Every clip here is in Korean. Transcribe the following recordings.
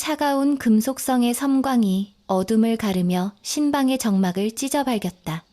차가운 금속성의 섬광이 어둠을 가르며 신방의 정막을 찢어 발겼다.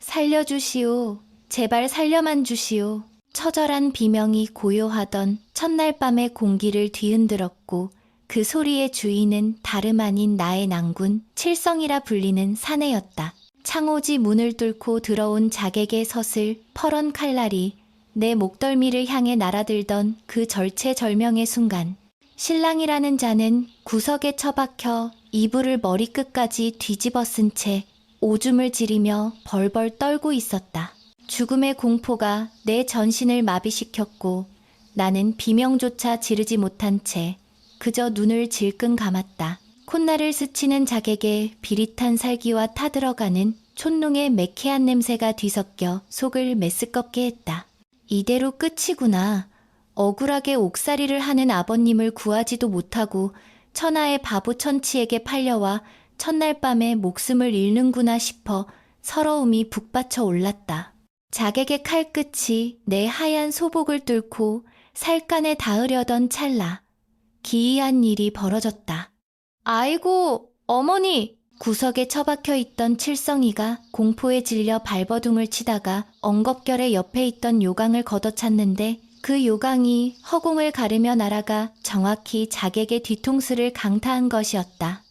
살려주시오. 제발 살려만 주시오. 처절한 비명이 고요하던 첫날 밤의 공기를 뒤흔들었고 그 소리의 주인은 다름 아닌 나의 낭군 칠성이라 불리는 사내였다. 창호지 문을 뚫고 들어온 자객의 서슬 퍼런 칼날이 내 목덜미를 향해 날아들던 그 절체절명의 순간 신랑이라는 자는 구석에 처박혀 이불을 머리끝까지 뒤집어 쓴 채 오줌을 지리며 벌벌 떨고 있었다. 죽음의 공포가 내 전신을 마비시켰고 나는 비명조차 지르지 못한 채 그저 눈을 질끈 감았다. 콧날을 스치는 자객에 비릿한 살기와 타들어가는 촛농의 매캐한 냄새가 뒤섞여 속을 메스껍게 했다. 이대로 끝이구나. 억울하게 옥살이를 하는 아버님을 구하지도 못하고 천하의 바보 천치에게 팔려와 첫날 밤에 목숨을 잃는구나 싶어 서러움이 북받쳐 올랐다. 자객의 칼끝이 내 하얀 소복을 뚫고 살간에 닿으려던 찰나 기이한 일이 벌어졌다. 아이고, 어머니! 구석에 처박혀 있던 칠성이가 공포에 질려 발버둥을 치다가 엉겁결에 옆에 있던 요강을 걷어찼는데 그 요강이 허공을 가르며 날아가 정확히 자객의 뒤통수를 강타한 것이었다.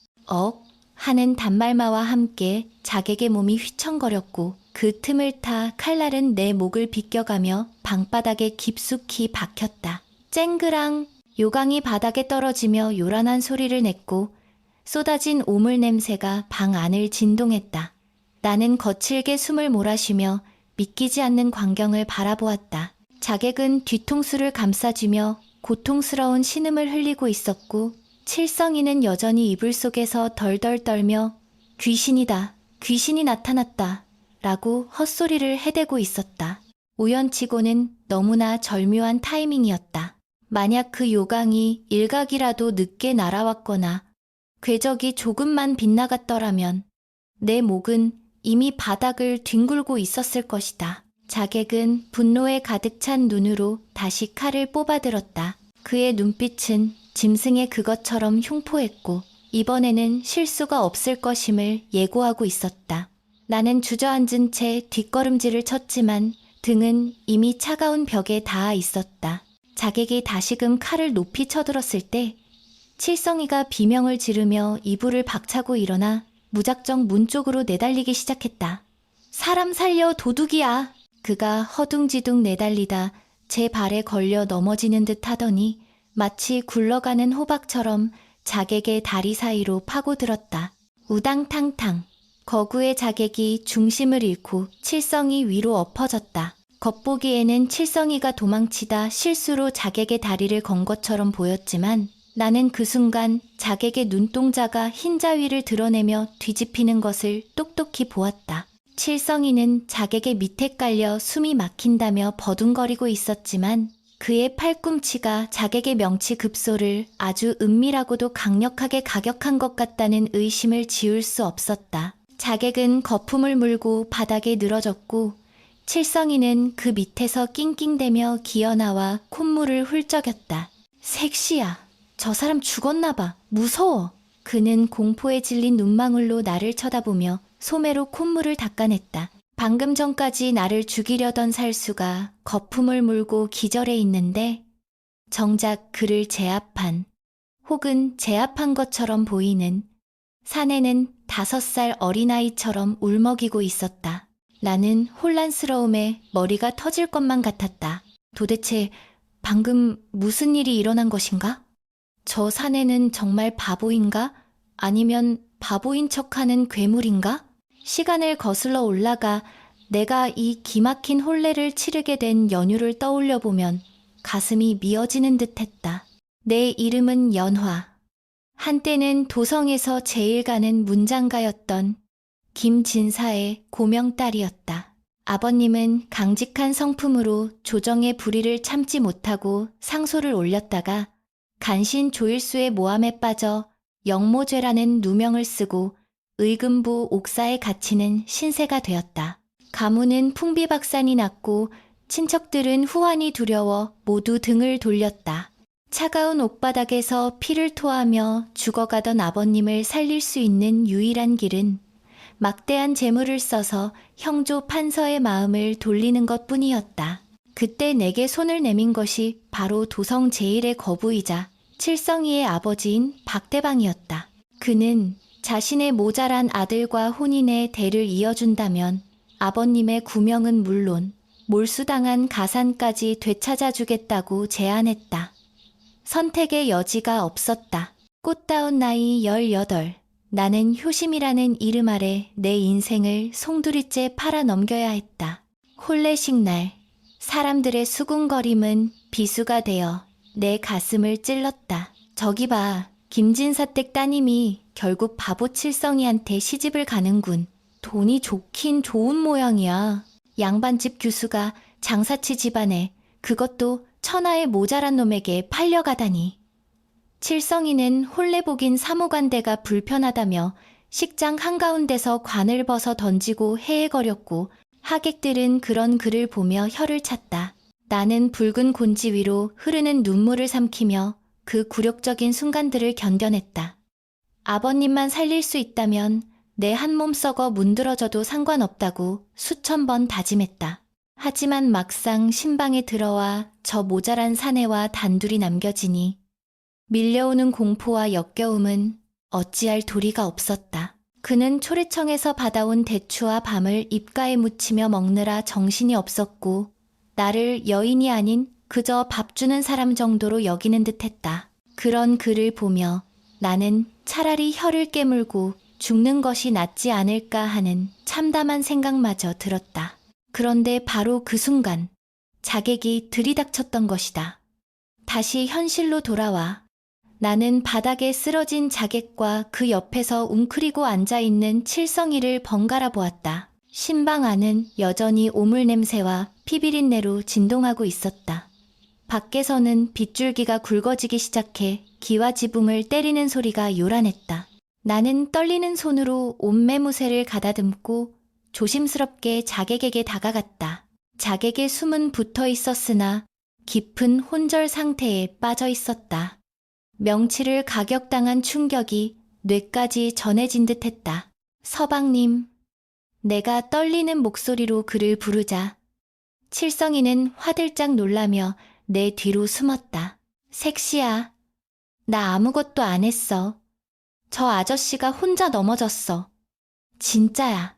하는 단말마와 함께 자객의 몸이 휘청거렸고 그 틈을 타 칼날은 내 목을 비껴가며 방바닥에 깊숙이 박혔다. 쨍그랑 요강이 바닥에 떨어지며 요란한 소리를 냈고 쏟아진 오물 냄새가 방 안을 진동했다. 나는 거칠게 숨을 몰아쉬며 믿기지 않는 광경을 바라보았다. 자객은 뒤통수를 감싸쥐며 고통스러운 신음을 흘리고 있었고 칠성이는 여전히 이불 속에서 덜덜 떨며 귀신이다, 귀신이 나타났다 라고 헛소리를 해대고 있었다. 우연치고는 너무나 절묘한 타이밍이었다. 만약 그 요강이 일각이라도 늦게 날아왔거나 궤적이 조금만 빗나갔더라면 내 목은 이미 바닥을 뒹굴고 있었을 것이다. 자객은 분노에 가득 찬 눈으로 다시 칼을 뽑아들었다. 그의 눈빛은 짐승의 그것처럼 흉포했고 이번에는 실수가 없을 것임을 예고하고 있었다. 나는 주저앉은 채 뒷걸음질을 쳤지만 등은 이미 차가운 벽에 닿아 있었다. 자객이 다시금 칼을 높이 쳐들었을 때 칠성이가 비명을 지르며 이불을 박차고 일어나 무작정 문 쪽으로 내달리기 시작했다. 사람 살려 도둑이야. 그가 허둥지둥 내달리다 제 발에 걸려 넘어지는 듯 하더니 마치 굴러가는 호박처럼 자객의 다리 사이로 파고들었다. 우당탕탕. 거구의 자객이 중심을 잃고 칠성이 위로 엎어졌다. 겉보기에는 칠성이가 도망치다 실수로 자객의 다리를 건 것처럼 보였지만 나는 그 순간 자객의 눈동자가 흰자위를 드러내며 뒤집히는 것을 똑똑히 보았다. 칠성이는 자객의 밑에 깔려 숨이 막힌다며 버둥거리고 있었지만 그의 팔꿈치가 자객의 명치급소를 아주 은밀하고도 강력하게 가격한 것 같다는 의심을 지울 수 없었다. 자객은 거품을 물고 바닥에 늘어졌고 칠성이는 그 밑에서 낑낑대며 기어나와 콧물을 훌쩍였다. 색시야. 저 사람 죽었나봐. 무서워. 그는 공포에 질린 눈망울로 나를 쳐다보며 소매로 콧물을 닦아냈다. 방금 전까지 나를 죽이려던 살수가 거품을 물고 기절해 있는데 정작 그를 제압한 혹은 제압한 것처럼 보이는 사내는 5살 어린아이처럼 울먹이고 있었다. 나는 혼란스러움에 머리가 터질 것만 같았다. 도대체 방금 무슨 일이 일어난 것인가? 저 사내는 정말 바보인가? 아니면 바보인 척하는 괴물인가? 시간을 거슬러 올라가 내가 이 기막힌 혼례를 치르게 된 연유를 떠올려 보면 가슴이 미어지는 듯했다. 내 이름은 연화. 한때는 도성에서 제일 가는 문장가였던 김진사의 고명딸이었다. 아버님은 강직한 성품으로 조정의 불의를 참지 못하고 상소를 올렸다가 간신 조일수의 모함에 빠져 영모죄라는 누명을 쓰고 의금부 옥사에 갇히는 신세가 되었다. 가문은 풍비박산이 났고 친척들은 후환이 두려워 모두 등을 돌렸다. 차가운 옥바닥에서 피를 토하며 죽어가던 아버님을 살릴 수 있는 유일한 길은 막대한 재물을 써서 형조 판서의 마음을 돌리는 것뿐이었다. 그때 내게 손을 내민 것이 바로 도성 제1의 거부이자 칠성이의 아버지인 박대방이었다. 그는 자신의 모자란 아들과 혼인의 대를 이어준다면 아버님의 구명은 물론 몰수당한 가산까지 되찾아주겠다고 제안했다. 선택의 여지가 없었다. 꽃다운 나이 18. 나는 효심이라는 이름 아래 내 인생을 송두리째 팔아 넘겨야 했다. 혼례식 날, 사람들의 수군거림은 비수가 되어 내 가슴을 찔렀다. 저기 봐, 김진사댁 따님이 결국 바보 칠성이한테 시집을 가는군. 돈이 좋긴 좋은 모양이야. 양반집 규수가 장사치 집안에, 그것도 천하의 모자란 놈에게 팔려가다니. 칠성이는 혼례복인 사무관대가 불편하다며 식장 한가운데서 관을 벗어 던지고 헤헤거렸고, 하객들은 그런 그를 보며 혀를 찼다. 나는 붉은 곤지 위로 흐르는 눈물을 삼키며 그 굴욕적인 순간들을 견뎌냈다. 아버님만 살릴 수 있다면 내 한 몸 썩어 문드러져도 상관없다고 수천 번 다짐했다. 하지만 막상 신방에 들어와 저 모자란 사내와 단둘이 남겨지니 밀려오는 공포와 역겨움은 어찌할 도리가 없었다. 그는 초래청에서 받아온 대추와 밤을 입가에 묻히며 먹느라 정신이 없었고 나를 여인이 아닌 그저 밥 주는 사람 정도로 여기는 듯했다. 그런 그를 보며 나는 차라리 혀를 깨물고 죽는 것이 낫지 않을까 하는 참담한 생각마저 들었다. 그런데 바로 그 순간 자객이 들이닥쳤던 것이다. 다시 현실로 돌아와 나는 바닥에 쓰러진 자객과 그 옆에서 웅크리고 앉아있는 칠성이를 번갈아 보았다. 신방 안은 여전히 오물 냄새와 피비린내로 진동하고 있었다. 밖에서는 빗줄기가 굵어지기 시작해 기와 지붕을 때리는 소리가 요란했다. 나는 떨리는 손으로 옷매무새를 가다듬고 조심스럽게 자객에게 다가갔다. 자객의 숨은 붙어 있었으나 깊은 혼절 상태에 빠져 있었다. 명치를 가격당한 충격이 뇌까지 전해진 듯했다. 서방님. 내가 떨리는 목소리로 그를 부르자 칠성이는 화들짝 놀라며 내 뒤로 숨었다. 색시야. 나 아무것도 안 했어. 저 아저씨가 혼자 넘어졌어. 진짜야.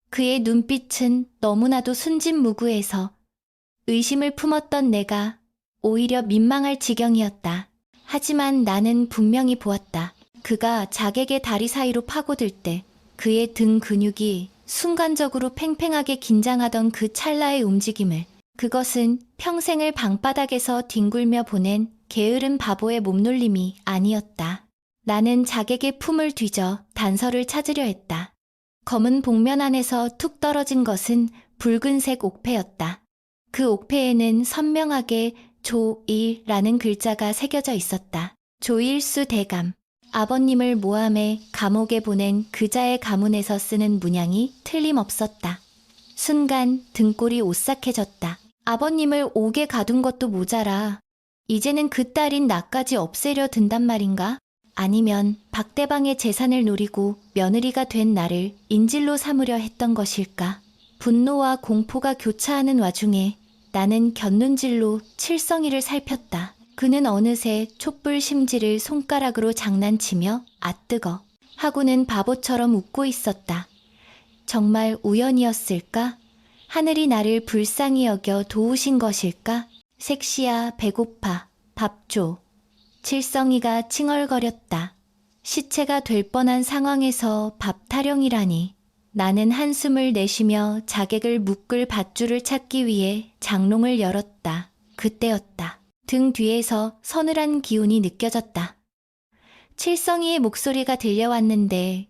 그의 눈빛은 너무나도 순진무구해서 의심을 품었던 내가 오히려 민망할 지경이었다. 하지만 나는 분명히 보았다. 그가 자객의 다리 사이로 파고들 때 그의 등 근육이 순간적으로 팽팽하게 긴장하던 그 찰나의 움직임을, 그것은 평생을 방바닥에서 뒹굴며 보낸 게으른 바보의 몸놀림이 아니었다. 나는 자객의 품을 뒤져 단서를 찾으려 했다. 검은 복면 안에서 툭 떨어진 것은 붉은색 옥패였다. 그 옥패에는 선명하게 조일라는 글자가 새겨져 있었다. 조일수 대감. 아버님을 모함해 감옥에 보낸 그자의 가문에서 쓰는 문양이 틀림없었다. 순간 등골이 오싹해졌다. 아버님을 옥에 가둔 것도 모자라 이제는 그 딸인 나까지 없애려 든단 말인가? 아니면 박대방의 재산을 노리고 며느리가 된 나를 인질로 삼으려 했던 것일까? 분노와 공포가 교차하는 와중에 나는 곁눈질로 칠성이를 살폈다. 그는 어느새 촛불 심지를 손가락으로 장난치며 아뜨거 하고는 바보처럼 웃고 있었다. 정말 우연이었을까? 하늘이 나를 불쌍히 여겨 도우신 것일까? 색시야, 배고파. 밥 줘. 칠성이가 칭얼거렸다. 시체가 될 뻔한 상황에서 밥 타령이라니. 나는 한숨을 내쉬며 자객을 묶을 밧줄을 찾기 위해 장롱을 열었다. 그때였다. 등 뒤에서 서늘한 기운이 느껴졌다. 칠성이의 목소리가 들려왔는데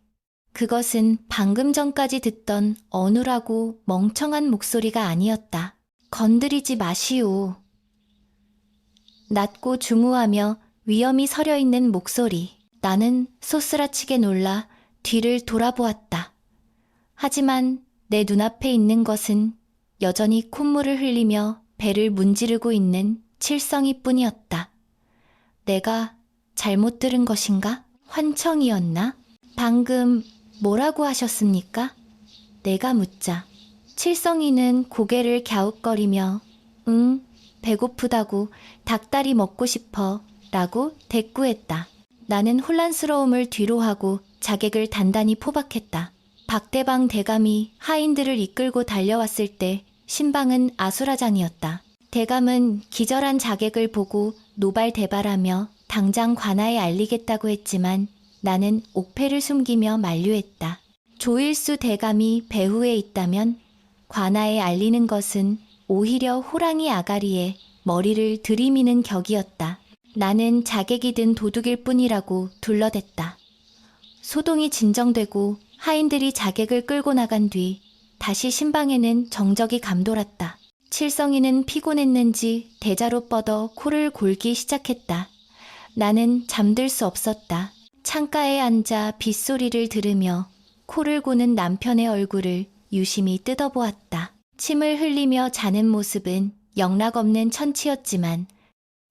그것은 방금 전까지 듣던 어눌하고 멍청한 목소리가 아니었다. 건드리지 마시오. 낮고 중후하며 위험이 서려있는 목소리. 나는 소스라치게 놀라 뒤를 돌아보았다. 하지만 내 눈앞에 있는 것은 여전히 콧물을 흘리며 배를 문지르고 있는 칠성이뿐이었다. 내가 잘못 들은 것인가? 환청이었나? 방금 뭐라고 하셨습니까? 내가 묻자 칠성이는 고개를 갸웃거리며 응, 배고프다고 닭다리 먹고 싶어 라고 대꾸했다. 나는 혼란스러움을 뒤로하고 자객을 단단히 포박했다. 박대방 대감이 하인들을 이끌고 달려왔을 때 신방은 아수라장이었다. 대감은 기절한 자객을 보고 노발대발하며 당장 관아에 알리겠다고 했지만 나는 옥패를 숨기며 만류했다. 조일수 대감이 배후에 있다면 관아에 알리는 것은 오히려 호랑이 아가리에 머리를 들이미는 격이었다. 나는 자객이 든 도둑일 뿐이라고 둘러댔다. 소동이 진정되고 하인들이 자객을 끌고 나간 뒤 다시 신방에는 정적이 감돌았다. 칠성이는 피곤했는지 대자로 뻗어 코를 골기 시작했다. 나는 잠들 수 없었다. 창가에 앉아 빗소리를 들으며 코를 고는 남편의 얼굴을 유심히 뜯어보았다. 침을 흘리며 자는 모습은 영락없는 천치였지만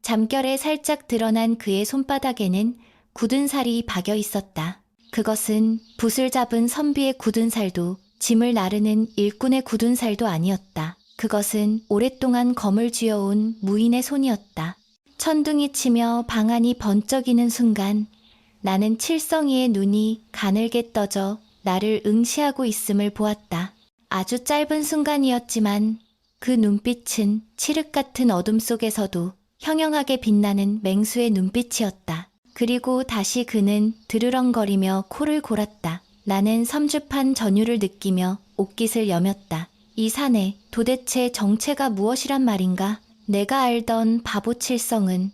잠결에 살짝 드러난 그의 손바닥에는 굳은 살이 박여 있었다. 그것은 붓을 잡은 선비의 굳은 살도 짐을 나르는 일꾼의 굳은 살도 아니었다. 그것은 오랫동안 검을 쥐어온 무인의 손이었다. 천둥이 치며 방안이 번쩍이는 순간 나는 칠성이의 눈이 가늘게 떠져 나를 응시하고 있음을 보았다. 아주 짧은 순간이었지만 그 눈빛은 칠흑 같은 어둠 속에서도 형형하게 빛나는 맹수의 눈빛이었다. 그리고 다시 그는 드르렁거리며 코를 골았다. 나는 섬찟한 전율을 느끼며 옷깃을 여몄다. 이 산에 도대체 정체가 무엇이란 말인가? 내가 알던 바보 칠성은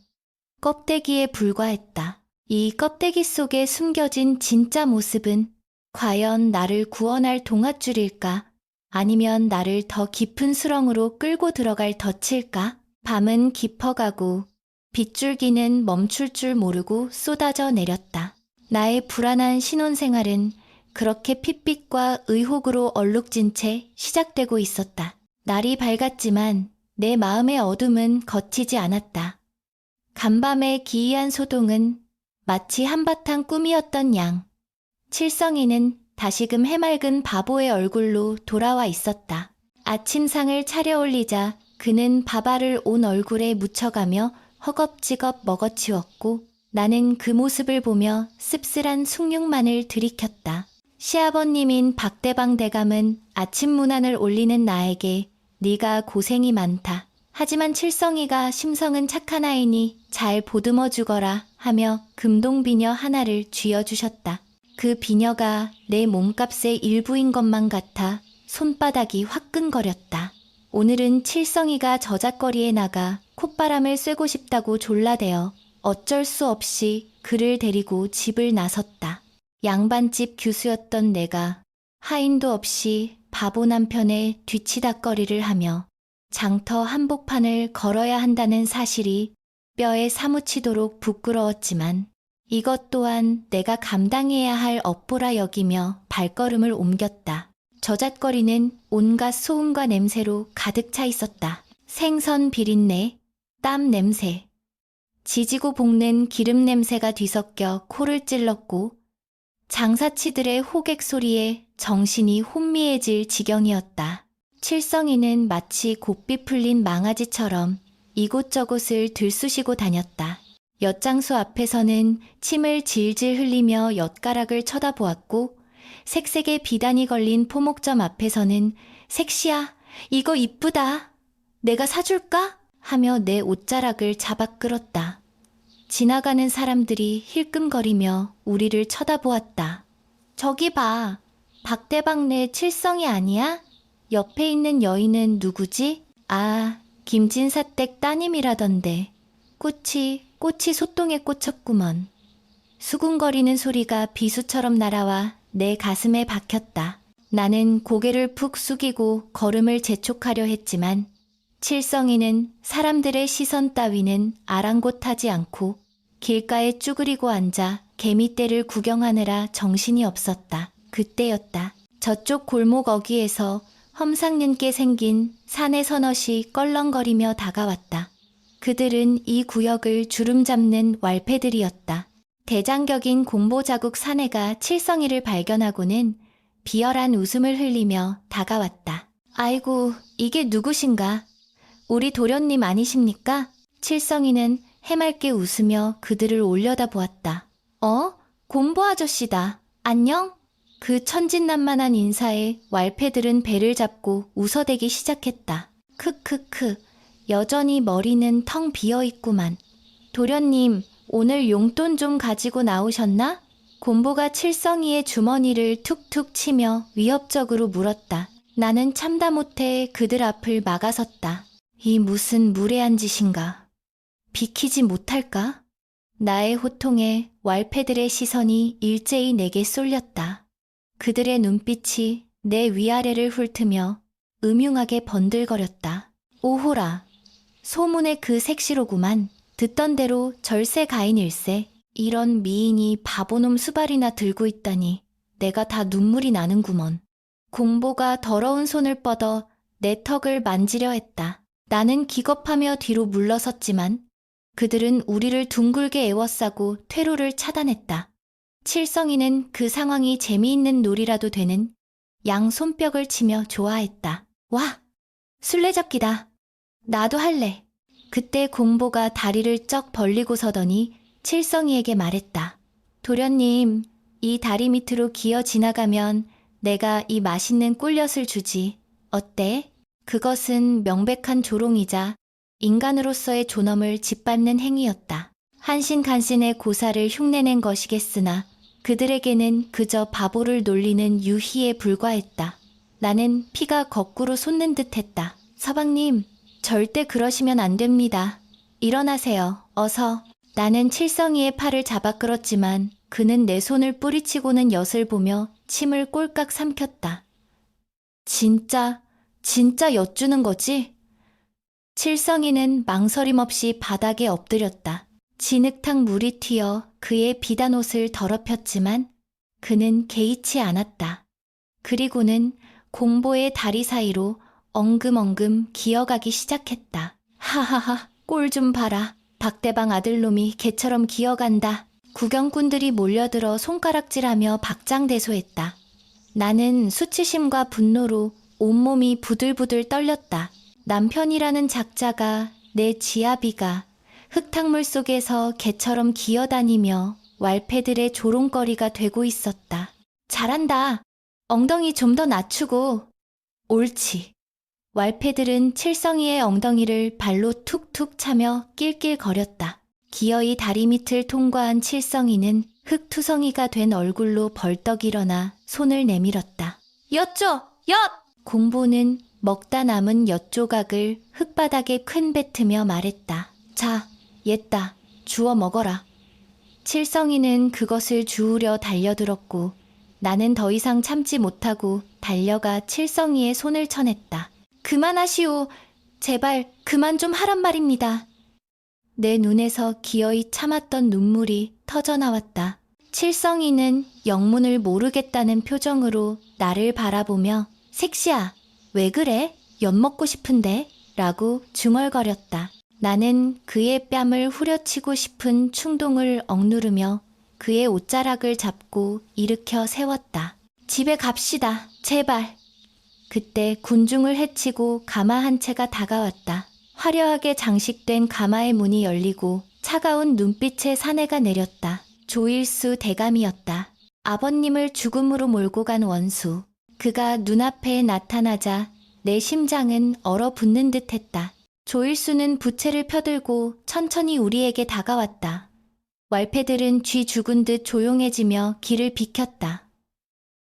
껍데기에 불과했다. 이 껍데기 속에 숨겨진 진짜 모습은 과연 나를 구원할 동아줄일까? 아니면 나를 더 깊은 수렁으로 끌고 들어갈 덫일까? 밤은 깊어가고 빗줄기는 멈출 줄 모르고 쏟아져 내렸다. 나의 불안한 신혼생활은 그렇게 핏빛과 의혹으로 얼룩진 채 시작되고 있었다. 날이 밝았지만 내 마음의 어둠은 걷히지 않았다. 간밤의 기이한 소동은 마치 한바탕 꿈이었던 양. 칠성이는 다시금 해맑은 바보의 얼굴로 돌아와 있었다. 아침상을 차려올리자 그는 밥알을 온 얼굴에 묻혀가며 허겁지겁 먹어치웠고 나는 그 모습을 보며 씁쓸한 숭늉만을 들이켰다. 시아버님인 박대방 대감은 아침 문안을 올리는 나에게 네가 고생이 많다. 하지만 칠성이가 심성은 착한 아이니 잘 보듬어 주거라 하며 금동비녀 하나를 쥐어주셨다. 그 비녀가 내 몸값의 일부인 것만 같아 손바닥이 화끈거렸다. 오늘은 칠성이가 저잣거리에 나가 콧바람을 쐬고 싶다고 졸라대어 어쩔 수 없이 그를 데리고 집을 나섰다. 양반집 교수였던 내가 하인도 없이 바보 남편의 뒤치다꺼리를 하며 장터 한복판을 걸어야 한다는 사실이 뼈에 사무치도록 부끄러웠지만 이것 또한 내가 감당해야 할 업보라 여기며 발걸음을 옮겼다. 저잣거리는 온갖 소음과 냄새로 가득 차 있었다. 생선 비린내, 땀 냄새, 지지고 볶는 기름 냄새가 뒤섞여 코를 찔렀고 장사치들의 호객 소리에 정신이 혼미해질 지경이었다. 칠성이는 마치 곱비 풀린 망아지처럼 이곳저곳을 들쑤시고 다녔다. 엿장수 앞에서는 침을 질질 흘리며 엿가락을 쳐다보았고 색색의 비단이 걸린 포목점 앞에서는 색시야, 이거 이쁘다. 내가 사줄까? 하며 내 옷자락을 잡아 끌었다. 지나가는 사람들이 힐끔거리며 우리를 쳐다보았다. 저기 봐. 박대방네 칠성이 아니야? 옆에 있는 여인은 누구지? 아, 김진사댁 따님이라던데. 꽃이 소똥에 꽂혔구먼. 수군거리는 소리가 비수처럼 날아와 내 가슴에 박혔다. 나는 고개를 푹 숙이고 걸음을 재촉하려 했지만 칠성이는 사람들의 시선 따위는 아랑곳하지 않고 길가에 쭈그리고 앉아 개미떼를 구경하느라 정신이 없었다. 그때였다. 저쪽 골목 어귀에서 험상궂게 생긴 산의 서넛이 껄렁거리며 다가왔다. 그들은 이 구역을 주름잡는 왈패들이었다. 대장격인 공보자국 사내가 칠성이를 발견하고는 비열한 웃음을 흘리며 다가왔다. 아이고, 이게 누구신가? 우리 도련님 아니십니까? 칠성이는 해맑게 웃으며 그들을 올려다보았다. 공보 아저씨다. 안녕? 그 천진난만한 인사에 왈패들은 배를 잡고 웃어대기 시작했다. 크크크, 여전히 머리는 텅 비어있구만. 도련님, 오늘 용돈 좀 가지고 나오셨나? 곰보가 칠성이의 주머니를 툭툭 치며 위협적으로 물었다. 나는 참다 못해 그들 앞을 막아섰다. 이 무슨 무례한 짓인가? 비키지 못할까? 나의 호통에 왈패들의 시선이 일제히 내게 쏠렸다. 그들의 눈빛이 내 위아래를 훑으며 음흉하게 번들거렸다. 오호라, 소문의 그 색시로구만. 듣던 대로 절세가인일세. 이런 미인이 바보놈 수발이나 들고 있다니 내가 다 눈물이 나는구먼. 공보가 더러운 손을 뻗어 내 턱을 만지려 했다. 나는 기겁하며 뒤로 물러섰지만 그들은 우리를 둥글게 에워싸고 퇴로를 차단했다. 칠성이는 그 상황이 재미있는 놀이라도 되는 양 손뼉을 치며 좋아했다. 와, 술래잡기다. 나도 할래. 그때 공보가 다리를 쩍 벌리고 서더니 칠성이에게 말했다. 도련님, 이 다리 밑으로 기어 지나가면 내가 이 맛있는 꿀엿을 주지. 어때? 그것은 명백한 조롱이자 인간으로서의 존엄을 짓밟는 행위였다. 한신간신의 고사를 흉내낸 것이겠으나 그들에게는 그저 바보를 놀리는 유희에 불과했다. 나는 피가 거꾸로 솟는 듯했다. 서방님, 절대 그러시면 안 됩니다. 일어나세요. 어서. 나는 칠성이의 팔을 잡아 끌었지만 그는 내 손을 뿌리치고는 엿을 보며 침을 꼴깍 삼켰다. 진짜 엿주는 거지? 칠성이는 망설임 없이 바닥에 엎드렸다. 진흙탕 물이 튀어 그의 비단 옷을 더럽혔지만 그는 개의치 않았다. 그리고는 공보의 다리 사이로 엉금엉금 기어가기 시작했다. 하하하, 꼴 좀 봐라. 박대방 아들놈이 개처럼 기어간다. 구경꾼들이 몰려들어 손가락질하며 박장대소했다. 나는 수치심과 분노로 온몸이 부들부들 떨렸다. 남편이라는 작자가 내 지아비가 흙탕물 속에서 개처럼 기어다니며 왈패들의 조롱거리가 되고 있었다. 잘한다. 엉덩이 좀 더 낮추고. 옳지. 왈패들은 칠성이의 엉덩이를 발로 툭툭 차며 낄낄거렸다. 기어이 다리 밑을 통과한 칠성이는 흙투성이가 된 얼굴로 벌떡 일어나 손을 내밀었다. 엿줘! 엿! 공보는 먹다 남은 엿 조각을 흙바닥에 큰 뱉으며 말했다. 자, 옛다. 주워 먹어라. 칠성이는 그것을 주우려 달려들었고 나는 더 이상 참지 못하고 달려가 칠성이의 손을 쳐냈다. 그만하시오. 제발 그만 좀 하란 말입니다. 내 눈에서 기어이 참았던 눈물이 터져나왔다. 칠성이는 영문을 모르겠다는 표정으로 나를 바라보며 색시야, 왜 그래? 엿 먹고 싶은데? 라고 중얼거렸다. 나는 그의 뺨을 후려치고 싶은 충동을 억누르며 그의 옷자락을 잡고 일으켜 세웠다. 집에 갑시다. 제발. 그때 군중을 헤치고 가마 한 채가 다가왔다. 화려하게 장식된 가마의 문이 열리고 차가운 눈빛의 사내가 내렸다. 조일수 대감이었다. 아버님을 죽음으로 몰고 간 원수. 그가 눈앞에 나타나자 내 심장은 얼어붙는 듯했다. 조일수는 부채를 펴들고 천천히 우리에게 다가왔다. 왈패들은 쥐 죽은 듯 조용해지며 길을 비켰다.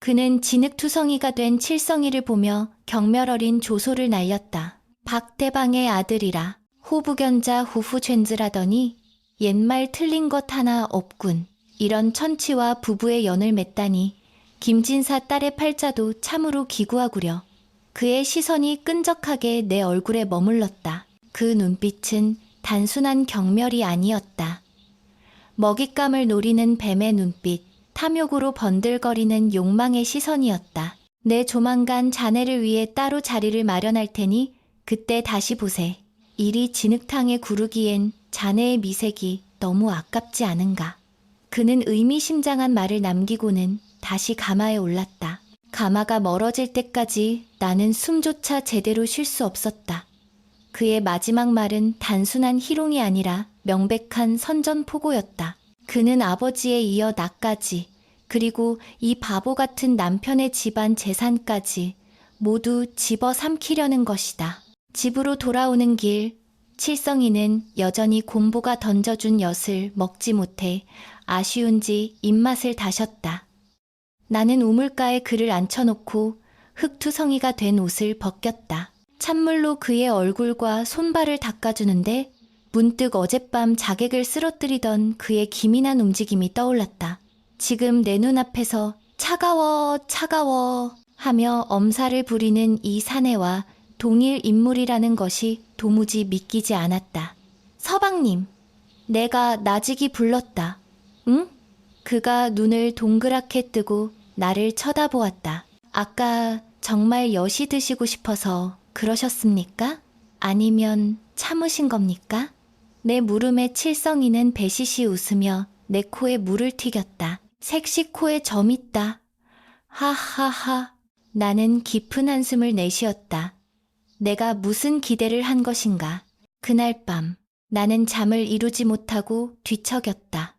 그는 진흙투성이가 된 칠성이를 보며 경멸 어린 조소를 날렸다. 박대방의 아들이라 호부견자 후후촨즈라더니 옛말 틀린 것 하나 없군. 이런 천치와 부부의 연을 맺다니 김진사 딸의 팔자도 참으로 기구하구려. 그의 시선이 끈적하게 내 얼굴에 머물렀다. 그 눈빛은 단순한 경멸이 아니었다. 먹잇감을 노리는 뱀의 눈빛, 탐욕으로 번들거리는 욕망의 시선이었다. 내 조만간 자네를 위해 따로 자리를 마련할 테니 그때 다시 보세. 이리 진흙탕에 구르기엔 자네의 미색이 너무 아깝지 않은가. 그는 의미심장한 말을 남기고는 다시 가마에 올랐다. 가마가 멀어질 때까지 나는 숨조차 제대로 쉴 수 없었다. 그의 마지막 말은 단순한 희롱이 아니라 명백한 선전포고였다. 그는 아버지에 이어 나까지, 그리고 이 바보 같은 남편의 집안 재산까지 모두 집어삼키려는 것이다. 집으로 돌아오는 길, 칠성이는 여전히 곰보가 던져준 엿을 먹지 못해 아쉬운지 입맛을 다셨다. 나는 우물가에 그를 앉혀놓고 흙투성이가 된 옷을 벗겼다. 찬물로 그의 얼굴과 손발을 닦아주는데 문득 어젯밤 자객을 쓰러뜨리던 그의 기민한 움직임이 떠올랐다. 지금 내 눈앞에서 차가워 차가워 하며 엄살을 부리는 이 사내와 동일 인물이라는 것이 도무지 믿기지 않았다. 서방님, 내가 나직이 불렀다. 응? 그가 눈을 동그랗게 뜨고 나를 쳐다보았다. 아까 정말 엿이 드시고 싶어서 그러셨습니까? 아니면 참으신 겁니까? 내 물음에 칠성이는 배시시 웃으며 내 코에 물을 튀겼다. 색시 코에 점 있다. 하하하. 나는 깊은 한숨을 내쉬었다. 내가 무슨 기대를 한 것인가. 그날 밤 나는 잠을 이루지 못하고 뒤척였다.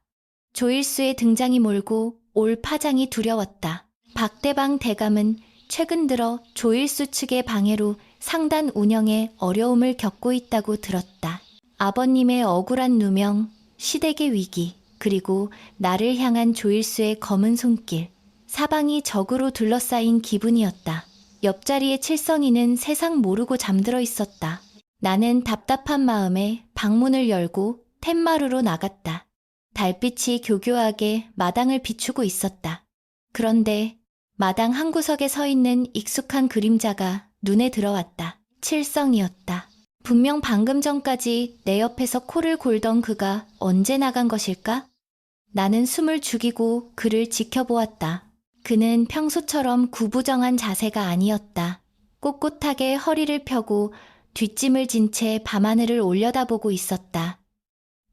조일수의 등장이 몰고 올 파장이 두려웠다. 박대방 대감은 최근 들어 조일수 측의 방해로 상단 운영에 어려움을 겪고 있다고 들었다. 아버님의 억울한 누명, 시댁의 위기, 그리고 나를 향한 조일수의 검은 손길, 사방이 적으로 둘러싸인 기분이었다. 옆자리의 칠성이는 세상 모르고 잠들어 있었다. 나는 답답한 마음에 방문을 열고 텐마루로 나갔다. 달빛이 교교하게 마당을 비추고 있었다. 그런데 마당 한 구석에 서 있는 익숙한 그림자가 눈에 들어왔다. 칠성이었다. 분명 방금 전까지 내 옆에서 코를 골던 그가 언제 나간 것일까? 나는 숨을 죽이고 그를 지켜보았다. 그는 평소처럼 구부정한 자세가 아니었다. 꼿꼿하게 허리를 펴고 뒷짐을 진 채 밤하늘을 올려다보고 있었다.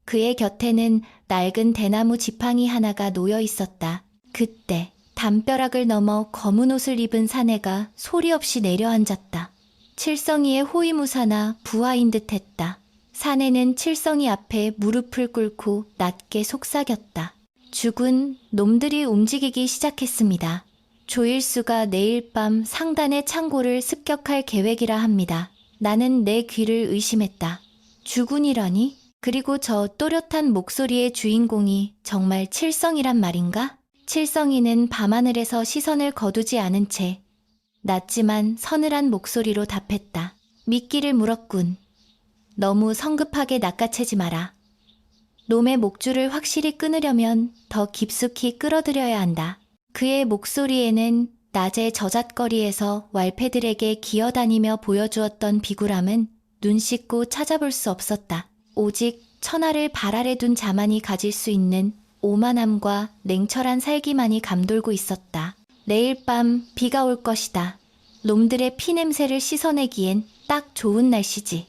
그의 곁에는 낡은 대나무 지팡이 하나가 놓여 있었다. 그때 담벼락을 넘어 검은 옷을 입은 사내가 소리 없이 내려앉았다. 칠성이의 호위무사나 부하인 듯했다. 사내는 칠성이 앞에 무릎을 꿇고 낮게 속삭였다. 죽은 놈들이 움직이기 시작했습니다. 조일수가 내일 밤 상단의 창고를 습격할 계획이라 합니다. 나는 내 귀를 의심했다. 죽은이라니? 그리고 저 또렷한 목소리의 주인공이 정말 칠성이란 말인가? 칠성이는 밤하늘에서 시선을 거두지 않은 채 낮지만 서늘한 목소리로 답했다. 미끼를 물었군. 너무 성급하게 낚아채지 마라. 놈의 목줄을 확실히 끊으려면 더 깊숙이 끌어들여야 한다. 그의 목소리에는 낮의 저잣거리에서 왈패들에게 기어다니며 보여주었던 비굴함은 눈 씻고 찾아볼 수 없었다. 오직 천하를 발 아래 둔 자만이 가질 수 있는 오만함과 냉철한 살기만이 감돌고 있었다. 내일 밤 비가 올 것이다. 놈들의 피냄새를 씻어내기엔 딱 좋은 날씨지.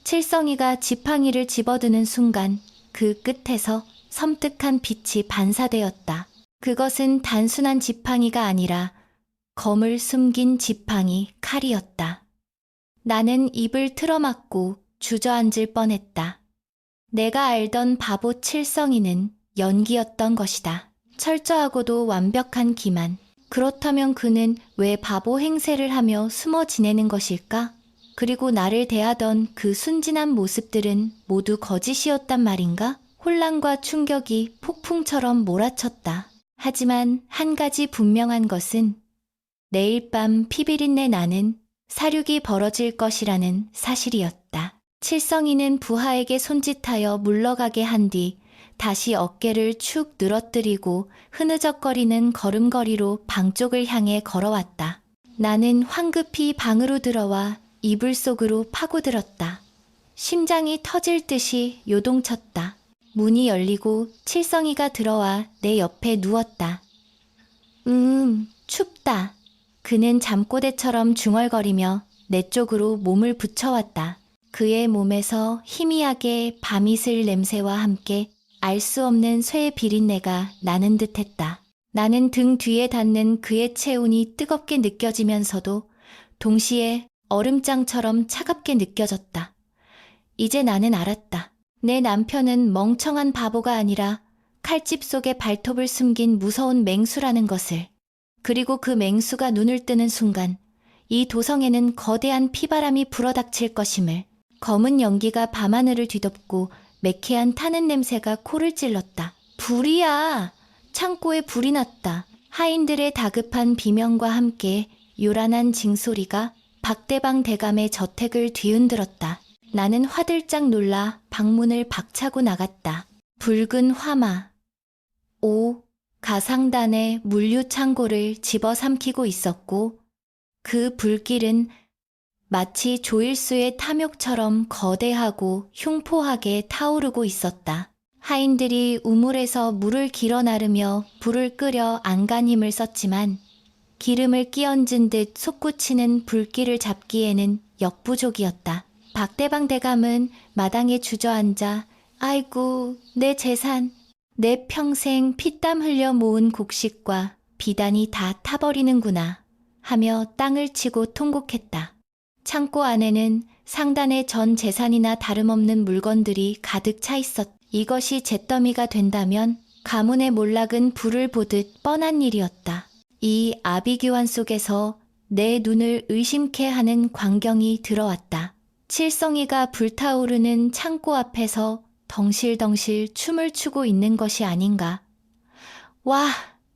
칠성이가 지팡이를 집어드는 순간 그 끝에서 섬뜩한 빛이 반사되었다. 그것은 단순한 지팡이가 아니라 검을 숨긴 지팡이 칼이었다. 나는 입을 틀어막고 주저앉을 뻔했다. 내가 알던 바보 칠성이는 연기였던 것이다. 철저하고도 완벽한 기만. 그렇다면 그는 왜 바보 행세를 하며 숨어 지내는 것일까? 그리고 나를 대하던 그 순진한 모습들은 모두 거짓이었단 말인가? 혼란과 충격이 폭풍처럼 몰아쳤다. 하지만 한 가지 분명한 것은 내일 밤 피비린내 나는 사륙이 벌어질 것이라는 사실이었다. 칠성이는 부하에게 손짓하여 물러가게 한 뒤 다시 어깨를 축 늘어뜨리고 흐느적거리는 걸음걸이로 방 쪽을 향해 걸어왔다. 나는 황급히 방으로 들어와 이불 속으로 파고들었다. 심장이 터질 듯이 요동쳤다. 문이 열리고 칠성이가 들어와 내 옆에 누웠다. 춥다. 그는 잠꼬대처럼 중얼거리며 내 쪽으로 몸을 붙여왔다. 그의 몸에서 희미하게 밤이슬 냄새와 함께 알 수 없는 쇠의 비린내가 나는 듯했다. 나는 등 뒤에 닿는 그의 체온이 뜨겁게 느껴지면서도 동시에 얼음장처럼 차갑게 느껴졌다. 이제 나는 알았다. 내 남편은 멍청한 바보가 아니라 칼집 속에 발톱을 숨긴 무서운 맹수라는 것을. 그리고 그 맹수가 눈을 뜨는 순간 이 도성에는 거대한 피바람이 불어닥칠 것임을. 검은 연기가 밤하늘을 뒤덮고 매캐한 타는 냄새가 코를 찔렀다. 불이야! 창고에 불이 났다. 하인들의 다급한 비명과 함께 요란한 징소리가 박대방 대감의 저택을 뒤흔들었다. 나는 화들짝 놀라 방문을 박차고 나갔다. 붉은 화마. 가상단의 물류 창고를 집어삼키고 있었고 그 불길은 마치 조일수의 탐욕처럼 거대하고 흉포하게 타오르고 있었다. 하인들이 우물에서 물을 길어 나르며 불을 끄려 안간힘을 썼지만 기름을 끼얹은 듯 솟구치는 불길을 잡기에는 역부족이었다. 박대방 대감은 마당에 주저앉아 아이고 내 재산, 내 평생 피땀 흘려 모은 곡식과 비단이 다 타버리는구나 하며 땅을 치고 통곡했다. 창고 안에는 상단의 전 재산이나 다름없는 물건들이 가득 차 있었다. 이것이 잿더미가 된다면 가문의 몰락은 불을 보듯 뻔한 일이었다. 이 아비규환 속에서 내 눈을 의심케 하는 광경이 들어왔다. 칠성이가 불타오르는 창고 앞에서 덩실덩실 춤을 추고 있는 것이 아닌가. 와,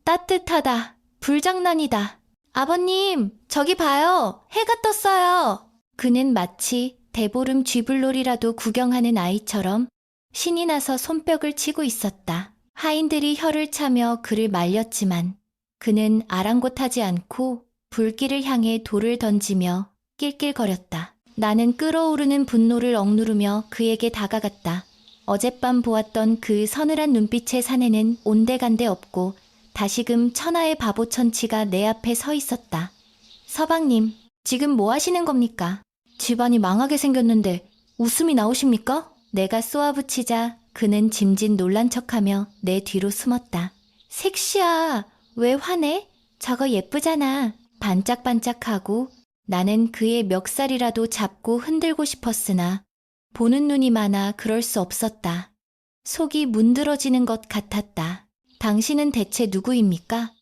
따뜻하다. 불장난이다. 아버님, 저기 봐요. 해가 떴어요. 그는 마치 대보름 쥐불놀이라도 구경하는 아이처럼 신이 나서 손뼉을 치고 있었다. 하인들이 혀를 차며 그를 말렸지만 그는 아랑곳하지 않고 불길을 향해 돌을 던지며 낄낄거렸다. 나는 끓어오르는 분노를 억누르며 그에게 다가갔다. 어젯밤 보았던 그 서늘한 눈빛의 사내는 온데간데 없고 다시금 천하의 바보천치가 내 앞에 서 있었다. 서방님, 지금 뭐 하시는 겁니까? 집안이 망하게 생겼는데 웃음이 나오십니까? 내가 쏘아붙이자 그는 짐짓 놀란 척하며 내 뒤로 숨었다. 색시야, 왜 화내? 저거 예쁘잖아. 반짝반짝하고 나는 그의 멱살이라도 잡고 흔들고 싶었으나 보는 눈이 많아 그럴 수 없었다. 속이 문드러지는 것 같았다. 당신은 대체 누구입니까?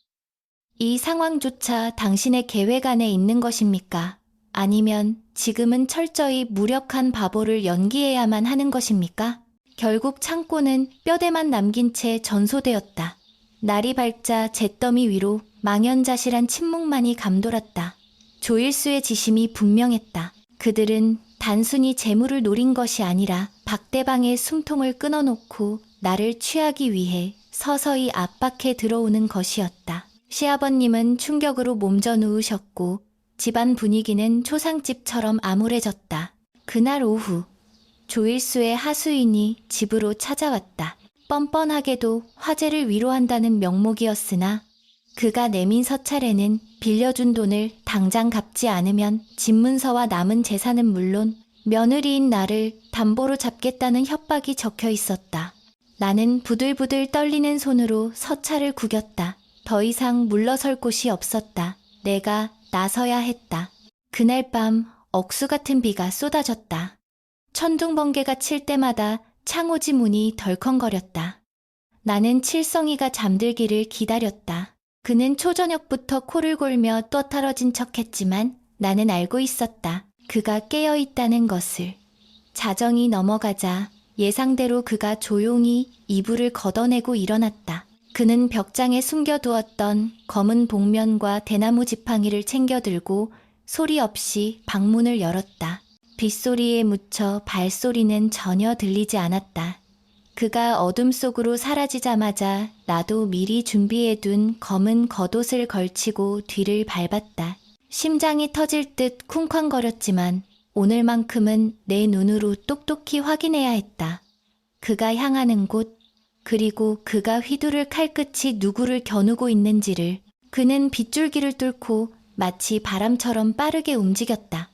이 상황조차 당신의 계획 안에 있는 것입니까? 아니면 지금은 철저히 무력한 바보를 연기해야만 하는 것입니까? 결국 창고는 뼈대만 남긴 채 전소되었다. 날이 밝자 잿더미 위로 망연자실한 침묵만이 감돌았다. 조일수의 지심이 분명했다. 그들은 단순히 재물을 노린 것이 아니라 박대방의 숨통을 끊어놓고 나를 취하기 위해 서서히 압박해 들어오는 것이었다. 시아버님은 충격으로 몸져 누우셨고 집안 분위기는 초상집처럼 암울해졌다. 그날 오후 조일수의 하수인이 집으로 찾아왔다. 뻔뻔하게도 화재를 위로한다는 명목이었으나 그가 내민 서찰에는 빌려준 돈을 당장 갚지 않으면 집문서와 남은 재산은 물론 며느리인 나를 담보로 잡겠다는 협박이 적혀 있었다. 나는 부들부들 떨리는 손으로 서찰을 구겼다. 더 이상 물러설 곳이 없었다. 내가 나서야 했다. 그날 밤 억수 같은 비가 쏟아졌다. 천둥번개가 칠 때마다 창호지 문이 덜컹거렸다. 나는 칠성이가 잠들기를 기다렸다. 그는 초저녁부터 코를 골며 떠떨어진 척했지만 나는 알고 있었다. 그가 깨어있다는 것을. 자정이 넘어가자 예상대로 그가 조용히 이불을 걷어내고 일어났다. 그는 벽장에 숨겨두었던 검은 복면과 대나무 지팡이를 챙겨들고 소리 없이 방문을 열었다. 빗소리에 묻혀 발소리는 전혀 들리지 않았다. 그가 어둠 속으로 사라지자마자 나도 미리 준비해둔 검은 겉옷을 걸치고 뒤를 밟았다. 심장이 터질 듯 쿵쾅거렸지만 오늘만큼은 내 눈으로 똑똑히 확인해야 했다. 그가 향하는 곳, 그리고 그가 휘두를 칼끝이 누구를 겨누고 있는지를. 그는 빗줄기를 뚫고 마치 바람처럼 빠르게 움직였다.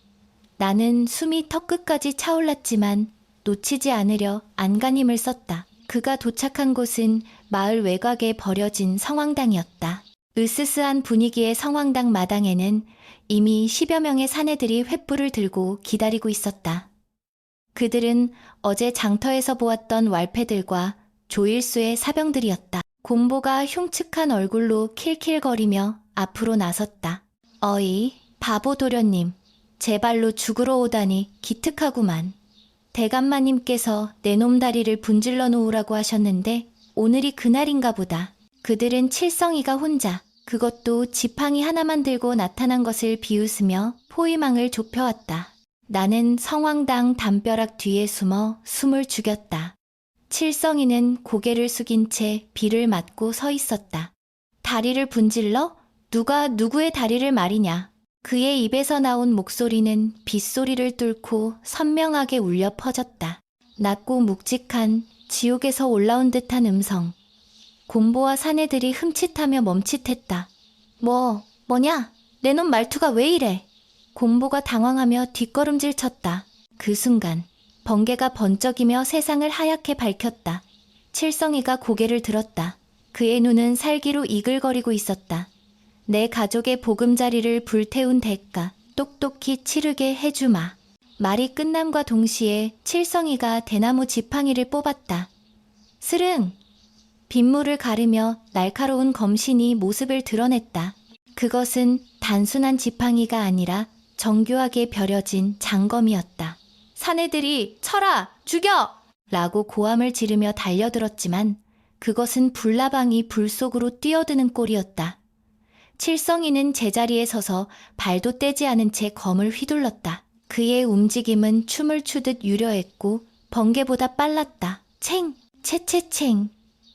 나는 숨이 턱끝까지 차올랐지만 놓치지 않으려 안간힘을 썼다. 그가 도착한 곳은 마을 외곽에 버려진 성황당이었다. 으스스한 분위기의 성황당 마당에는 이미 10여 명의 사내들이 횃불을 들고 기다리고 있었다. 그들은 어제 장터에서 보았던 왈패들과 조일수의 사병들이었다. 곰보가 흉측한 얼굴로 킬킬거리며 앞으로 나섰다. 어이, 바보 도련님, 제 발로 죽으러 오다니 기특하구만. 대감마님께서 내 놈 다리를 분질러 놓으라고 하셨는데 오늘이 그날인가 보다. 그들은 칠성이가 혼자, 그것도 지팡이 하나만 들고 나타난 것을 비웃으며 포위망을 좁혀왔다. 나는 성황당 담벼락 뒤에 숨어 숨을 죽였다. 칠성이는 고개를 숙인 채 비를 맞고 서 있었다. 다리를 분질러? 누가 누구의 다리를 말이냐? 그의 입에서 나온 목소리는 빗소리를 뚫고 선명하게 울려 퍼졌다. 낮고 묵직한 지옥에서 올라온 듯한 음성. 곰보와 사내들이 흠칫하며 멈칫했다. 뭐냐? 내 놈 말투가 왜 이래? 곰보가 당황하며 뒷걸음질 쳤다. 그 순간 번개가 번쩍이며 세상을 하얗게 밝혔다. 칠성이가 고개를 들었다. 그의 눈은 살기로 이글거리고 있었다. 내 가족의 보금자리를 불태운 대가 똑똑히 치르게 해주마. 말이 끝남과 동시에 칠성이가 대나무 지팡이를 뽑았다. 스릉! 빗물을 가르며 날카로운 검신이 모습을 드러냈다. 그것은 단순한 지팡이가 아니라 정교하게 벼려진 장검이었다. 사내들이 쳐라! 죽여! 라고 고함을 지르며 달려들었지만 그것은 불나방이 불 속으로 뛰어드는 꼴이었다. 칠성이는 제자리에 서서 발도 떼지 않은 채 검을 휘둘렀다. 그의 움직임은 춤을 추듯 유려했고 번개보다 빨랐다. 챙! 채채챙!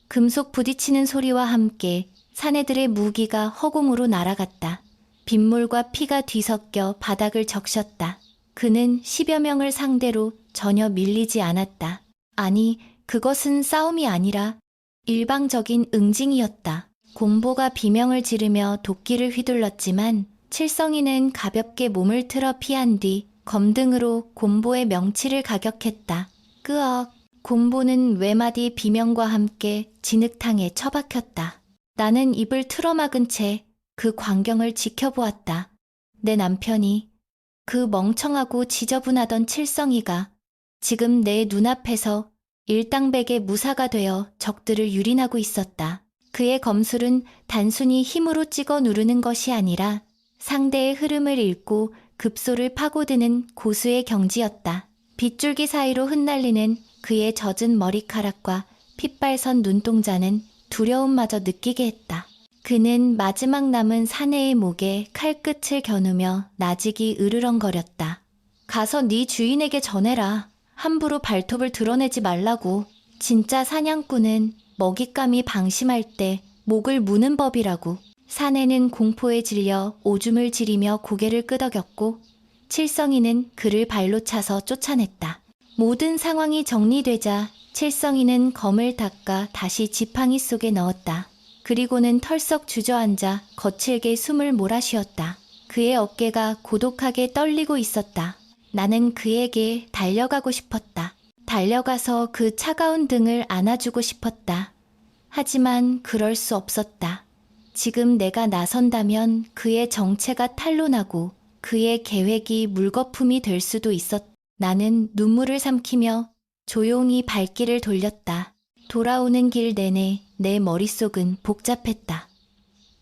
금속 부딪히는 소리와 함께 사내들의 무기가 허공으로 날아갔다. 빗물과 피가 뒤섞여 바닥을 적셨다. 그는 10여 명을 상대로 전혀 밀리지 않았다. 아니, 그것은 싸움이 아니라 일방적인 응징이었다. 곰보가 비명을 지르며 도끼를 휘둘렀지만 칠성이는 가볍게 몸을 틀어 피한 뒤 검등으로 곰보의 명치를 가격했다. 끄억! 곰보는 외마디 비명과 함께 진흙탕에 처박혔다. 나는 입을 틀어막은 채 그 광경을 지켜보았다. 내 남편이, 그 멍청하고 지저분하던 칠성이가 지금 내 눈앞에서 일당백의 무사가 되어 적들을 유린하고 있었다. 그의 검술은 단순히 힘으로 찍어 누르는 것이 아니라 상대의 흐름을 읽고 급소를 파고드는 고수의 경지였다. 빗줄기 사이로 흩날리는 그의 젖은 머리카락과 핏발선 눈동자는 두려움마저 느끼게 했다. 그는 마지막 남은 사내의 목에 칼끝을 겨누며 나직이 으르렁거렸다. 가서 네 주인에게 전해라. 함부로 발톱을 드러내지 말라고. 진짜 사냥꾼은 먹잇감이 방심할 때 목을 무는 법이라고. 사내는 공포에 질려 오줌을 지리며 고개를 끄덕였고 칠성이는 그를 발로 차서 쫓아냈다. 모든 상황이 정리되자 칠성이는 검을 닦아 다시 지팡이 속에 넣었다. 그리고는 털썩 주저앉아 거칠게 숨을 몰아쉬었다. 그의 어깨가 고독하게 떨리고 있었다. 나는 그에게 달려가고 싶었다. 달려가서 그 차가운 등을 안아주고 싶었다. 하지만 그럴 수 없었다. 지금 내가 나선다면 그의 정체가 탄로나고 그의 계획이 물거품이 될 수도 있었다. 나는 눈물을 삼키며 조용히 발길을 돌렸다. 돌아오는 길 내내 내 머릿속은 복잡했다.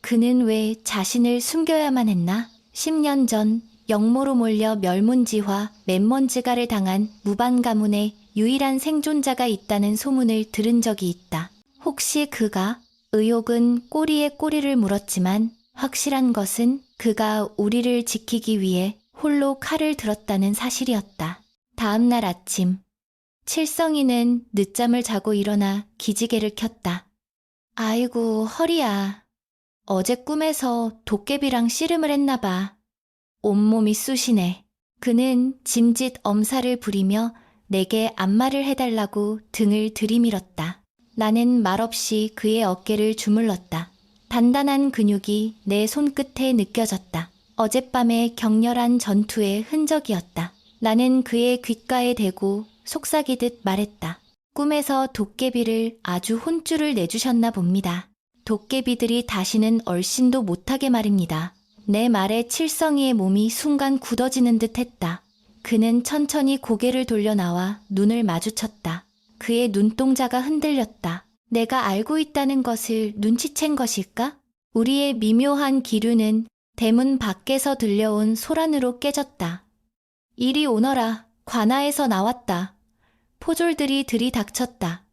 그는 왜 자신을 숨겨야만 했나? 10년 전 영모로 몰려 멸문지화 맨먼지가를 당한 무반 가문의 유일한 생존자가 있다는 소문을 들은 적이 있다. 혹시 그가? 의혹은 꼬리에 꼬리를 물었지만 확실한 것은 그가 우리를 지키기 위해 홀로 칼을 들었다는 사실이었다. 다음 날 아침, 칠성이는 늦잠을 자고 일어나 기지개를 켰다. 아이고, 허리야. 어제 꿈에서 도깨비랑 씨름을 했나 봐. 온몸이 쑤시네. 그는 짐짓 엄살을 부리며 내게 안마를 해달라고 등을 들이밀었다. 나는 말없이 그의 어깨를 주물렀다. 단단한 근육이 내 손끝에 느껴졌다. 어젯밤의 격렬한 전투의 흔적이었다. 나는 그의 귓가에 대고 속삭이듯 말했다. 꿈에서 도깨비를 아주 혼쭐을 내주셨나 봅니다. 도깨비들이 다시는 얼씬도 못하게 말입니다. 내 말에 칠성이의 몸이 순간 굳어지는 듯 했다. 그는 천천히 고개를 돌려 나와 눈을 마주쳤다. 그의 눈동자가 흔들렸다. 내가 알고 있다는 것을 눈치챈 것일까? 우리의 미묘한 기류는 대문 밖에서 들려온 소란으로 깨졌다. 이리 오너라. 관아에서 나왔다. 포졸들이 들이닥쳤다.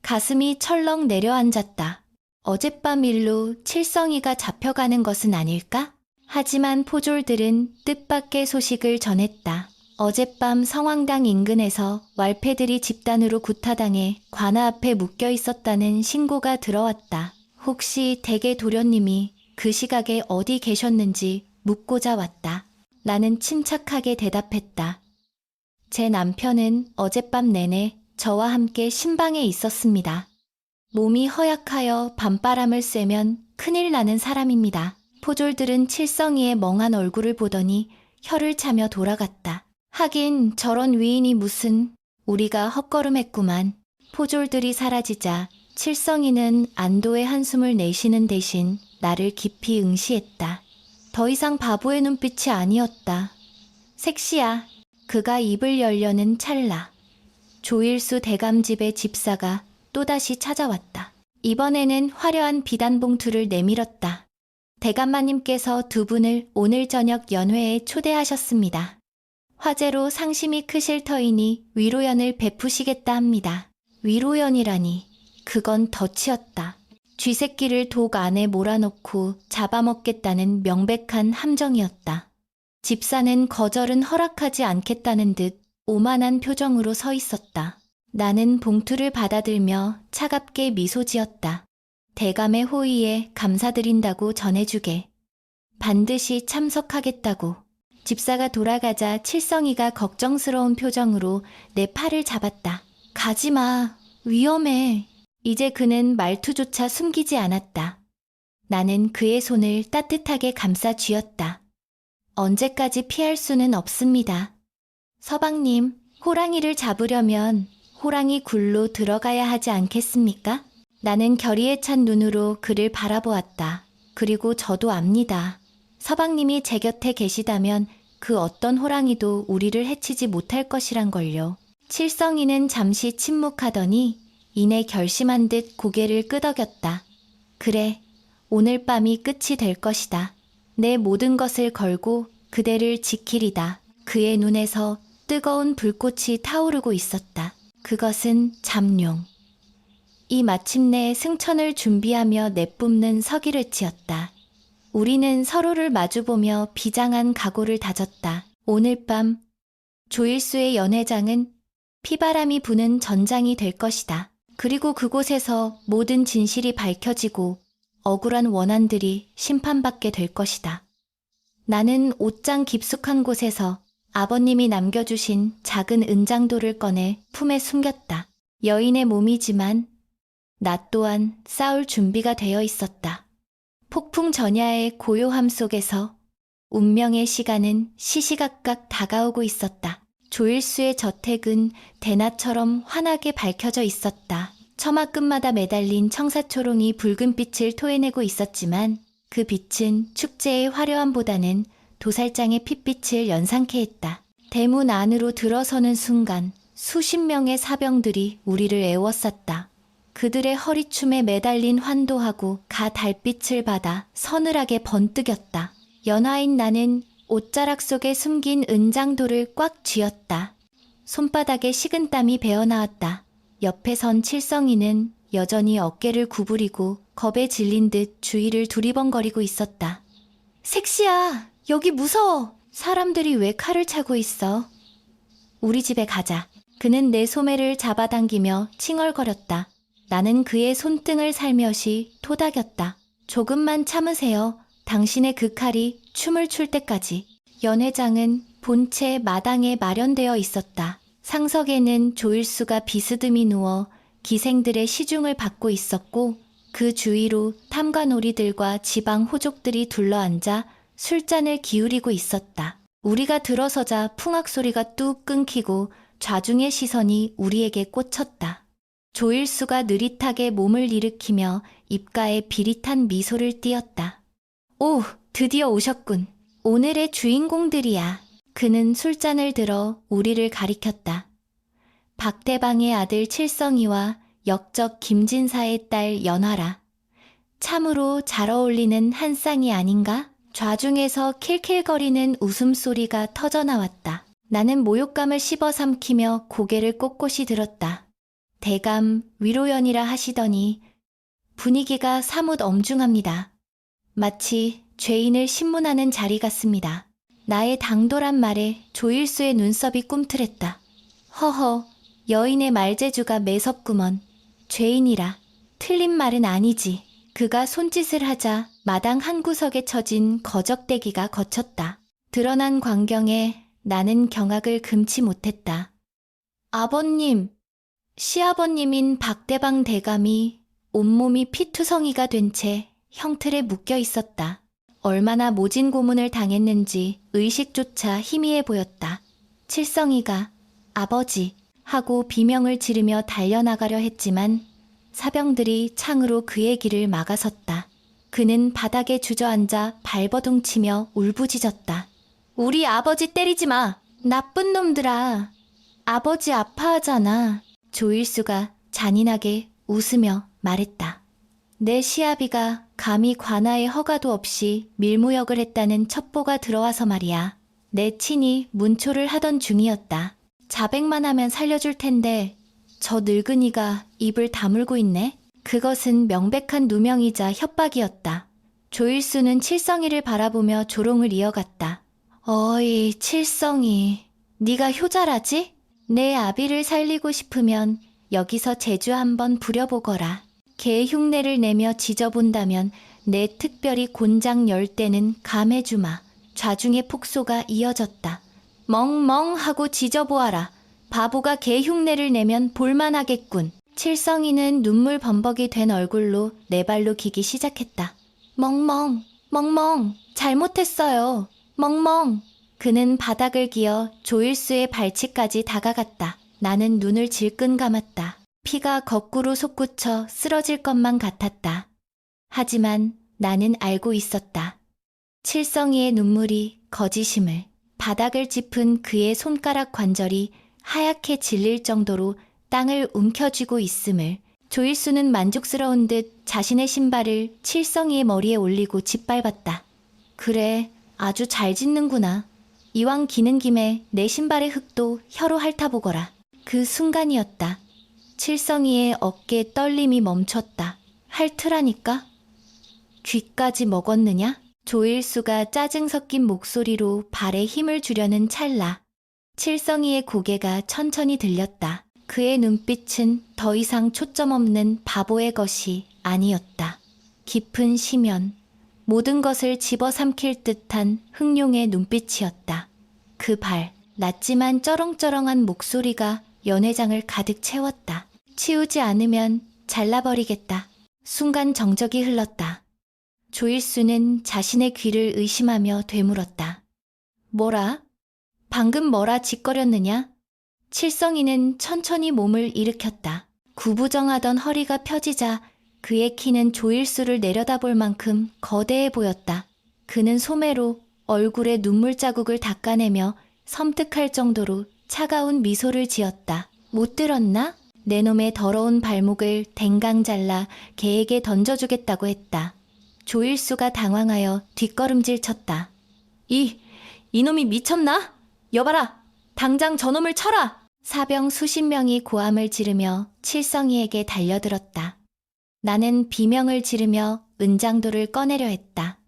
가슴이 철렁 내려앉았다. 어젯밤 일로 칠성이가 잡혀가는 것은 아닐까? 하지만 포졸들은 뜻밖의 소식을 전했다. 어젯밤 성황당 인근에서 왈패들이 집단으로 구타당해 관아 앞에 묶여 있었다는 신고가 들어왔다. 혹시 대개 도련님이 그 시각에 어디 계셨는지 묻고자 왔다. 나는 침착하게 대답했다. 제 남편은 어젯밤 내내 저와 함께 신방에 있었습니다. 몸이 허약하여 밤바람을 쐬면 큰일 나는 사람입니다. 포졸들은 칠성이의 멍한 얼굴을 보더니 혀를 차며 돌아갔다. 하긴 저런 위인이 무슨, 우리가 헛걸음했구만. 포졸들이 사라지자 칠성이는 안도의 한숨을 내쉬는 대신 나를 깊이 응시했다. 더 이상 바보의 눈빛이 아니었다. 색시야. 그가 입을 열려는 찰나 조일수 대감집의 집사가 또다시 찾아왔다. 이번에는 화려한 비단 봉투를 내밀었다. 대감마님께서 두 분을 오늘 저녁 연회에 초대하셨습니다. 화제로 상심이 크실 터이니 위로연을 베푸시겠다 합니다. 위로연이라니 그건 덫이었다. 쥐새끼를 독 안에 몰아넣고 잡아먹겠다는 명백한 함정이었다. 집사는 거절은 허락하지 않겠다는 듯 오만한 표정으로 서 있었다. 나는 봉투를 받아들며 차갑게 미소 지었다. 대감의 호의에 감사드린다고 전해주게. 반드시 참석하겠다고. 집사가 돌아가자 칠성이가 걱정스러운 표정으로 내 팔을 잡았다. 가지마. 위험해. 이제 그는 말투조차 숨기지 않았다. 나는 그의 손을 따뜻하게 감싸 쥐었다. 언제까지 피할 수는 없습니다. 서방님, 호랑이를 잡으려면 호랑이 굴로 들어가야 하지 않겠습니까? 나는 결의에 찬 눈으로 그를 바라보았다. 그리고 저도 압니다. 서방님이 제 곁에 계시다면 그 어떤 호랑이도 우리를 해치지 못할 것이란 걸요. 칠성이는 잠시 침묵하더니 이내 결심한 듯 고개를 끄덕였다. 그래, 오늘 밤이 끝이 될 것이다. 내 모든 것을 걸고 그대를 지키리다. 그의 눈에서 뜨거운 불꽃이 타오르고 있었다. 그것은 잠룡. 이 마침내 승천을 준비하며 내뿜는 서기를 치었다. 우리는 서로를 마주보며 비장한 각오를 다졌다. 오늘 밤 조일수의 연회장은 피바람이 부는 전장이 될 것이다. 그리고 그곳에서 모든 진실이 밝혀지고 억울한 원한들이 심판받게 될 것이다. 나는 옷장 깊숙한 곳에서 아버님이 남겨주신 작은 은장도를 꺼내 품에 숨겼다. 여인의 몸이지만 나 또한 싸울 준비가 되어 있었다. 폭풍 전야의 고요함 속에서 운명의 시간은 시시각각 다가오고 있었다. 조일수의 저택은 대낮처럼 환하게 밝혀져 있었다. 처마 끝마다 매달린 청사초롱이 붉은 빛을 토해내고 있었지만 그 빛은 축제의 화려함보다는 도살장의 핏빛을 연상케 했다. 대문 안으로 들어서는 순간 수십 명의 사병들이 우리를 에워쌌다. 그들의 허리춤에 매달린 환도하고 가 달빛을 받아 서늘하게 번뜩였다. 연하인 나는 옷자락 속에 숨긴 은장도를 꽉 쥐었다. 손바닥에 식은땀이 배어나왔다. 옆에 선 칠성이는 여전히 어깨를 구부리고 겁에 질린 듯 주위를 두리번거리고 있었다. 색시야, 여기 무서워. 사람들이 왜 칼을 차고 있어? 우리 집에 가자. 그는 내 소매를 잡아당기며 칭얼거렸다. 나는 그의 손등을 살며시 토닥였다. 조금만 참으세요. 당신의 그 칼이 춤을 출 때까지. 연회장은 본체 마당에 마련되어 있었다. 상석에는 조일수가 비스듬히 누워 기생들의 시중을 받고 있었고 그 주위로 탐관오리들과 지방 호족들이 둘러앉아 술잔을 기울이고 있었다. 우리가 들어서자 풍악 소리가 뚝 끊기고 좌중의 시선이 우리에게 꽂혔다. 조일수가 느릿하게 몸을 일으키며 입가에 비릿한 미소를 띄었다. 오, 드디어 오셨군. 오늘의 주인공들이야. 그는 술잔을 들어 우리를 가리켰다. 박대방의 아들 칠성이와 역적 김진사의 딸 연화라. 참으로 잘 어울리는 한 쌍이 아닌가? 좌중에서 킬킬거리는 웃음소리가 터져나왔다. 나는 모욕감을 씹어삼키며 고개를 꼿꼿이 들었다. 대감 위로연이라 하시더니 분위기가 사뭇 엄중합니다. 마치 죄인을 신문하는 자리 같습니다. 나의 당돌한 말에 조일수의 눈썹이 꿈틀했다. 허허, 여인의 말재주가 매섭구먼. 죄인이라. 틀린 말은 아니지. 그가 손짓을 하자 마당 한 구석에 처진 거적대기가 거쳤다. 드러난 광경에 나는 경악을 금치 못했다. 아버님, 시아버님인 박대방 대감이 온몸이 피투성이가 된 채 형틀에 묶여 있었다. 얼마나 모진 고문을 당했는지 의식조차 희미해 보였다. 칠성이가 아버지 하고 비명을 지르며 달려나가려 했지만 사병들이 창으로 그의 길을 막아섰다. 그는 바닥에 주저앉아 발버둥치며 울부짖었다. 우리 아버지 때리지 마! 나쁜 놈들아! 아버지 아파하잖아. 조일수가 잔인하게 웃으며 말했다. 내 시아비가 감히 관아에 허가도 없이 밀무역을 했다는 첩보가 들어와서 말이야. 내 친히 문초를 하던 중이었다. 자백만 하면 살려줄 텐데 저 늙은이가 입을 다물고 있네. 그것은 명백한 누명이자 협박이었다. 조일수는 칠성이를 바라보며 조롱을 이어갔다. 어이, 칠성이. 네가 효자라지? 내 아비를 살리고 싶으면 여기서 재주 한번 부려보거라. 개 흉내를 내며 지져본다면 내 특별히 곤장 10대는 감해주마. 좌중의 폭소가 이어졌다. 멍멍 하고 지져보아라. 바보가 개 흉내를 내면 볼만하겠군. 칠성이는 눈물 범벅이 된 얼굴로 내 발로 기기 시작했다. 멍멍, 멍멍, 잘못했어요. 멍멍. 그는 바닥을 기어 조일수의 발치까지 다가갔다. 나는 눈을 질끈 감았다. 피가 거꾸로 솟구쳐 쓰러질 것만 같았다. 하지만 나는 알고 있었다. 칠성이의 눈물이 거짓임을. 바닥을 짚은 그의 손가락 관절이 하얗게 질릴 정도로 땅을 움켜쥐고 있음을. 조일수는 만족스러운 듯 자신의 신발을 칠성이의 머리에 올리고 짓밟았다. 그래, 아주 잘 짖는구나. 이왕 기는 김에 내 신발의 흙도 혀로 핥아보거라. 그 순간이었다. 칠성이의 어깨 떨림이 멈췄다. 핥으라니까? 귀까지 먹었느냐? 조일수가 짜증 섞인 목소리로 발에 힘을 주려는 찰나 칠성이의 고개가 천천히 들렸다. 그의 눈빛은 더 이상 초점 없는 바보의 것이 아니었다. 깊은 심연, 모든 것을 집어삼킬 듯한 흥룡의 눈빛이었다. 그 발, 낮지만 쩌렁쩌렁한 목소리가 연회장을 가득 채웠다. 치우지 않으면 잘라버리겠다. 순간 정적이 흘렀다. 조일수는 자신의 귀를 의심하며 되물었다. 뭐라? 방금 뭐라 짓거렸느냐? 칠성이는 천천히 몸을 일으켰다. 구부정하던 허리가 펴지자 그의 키는 조일수를 내려다볼 만큼 거대해 보였다. 그는 소매로 얼굴에 눈물 자국을 닦아내며 섬뜩할 정도로 차가운 미소를 지었다. 못 들었나? 내 놈의 더러운 발목을 댕강 잘라 개에게 던져주겠다고 했다. 조일수가 당황하여 뒷걸음질 쳤다. 이놈이 미쳤나? 여봐라! 당장 저놈을 쳐라! 사병 수십 명이 고함을 지르며 칠성이에게 달려들었다. 나는 비명을 지르며 은장도를 꺼내려 했다.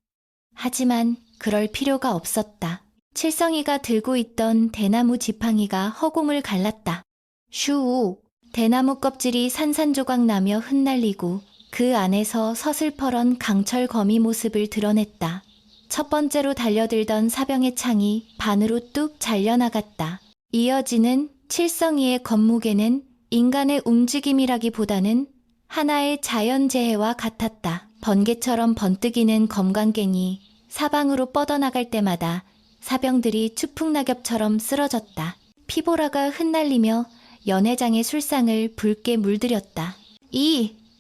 하지만 그럴 필요가 없었다. 칠성이가 들고 있던 대나무 지팡이가 허공을 갈랐다. 슈! 대나무 껍질이 산산조각 나며 흩날리고 그 안에서 서슬퍼런 강철 거미 모습을 드러냈다. 첫 번째로 달려들던 사병의 창이 반으로 뚝 잘려나갔다. 이어지는 칠성이의 건무게는 인간의 움직임이라기보다는 하나의 자연재해와 같았다. 번개처럼 번뜩이는 검광갱이 사방으로 뻗어나갈 때마다 사병들이 추풍낙엽처럼 쓰러졌다. 피보라가 흩날리며 연회장의 술상을 붉게 물들였다.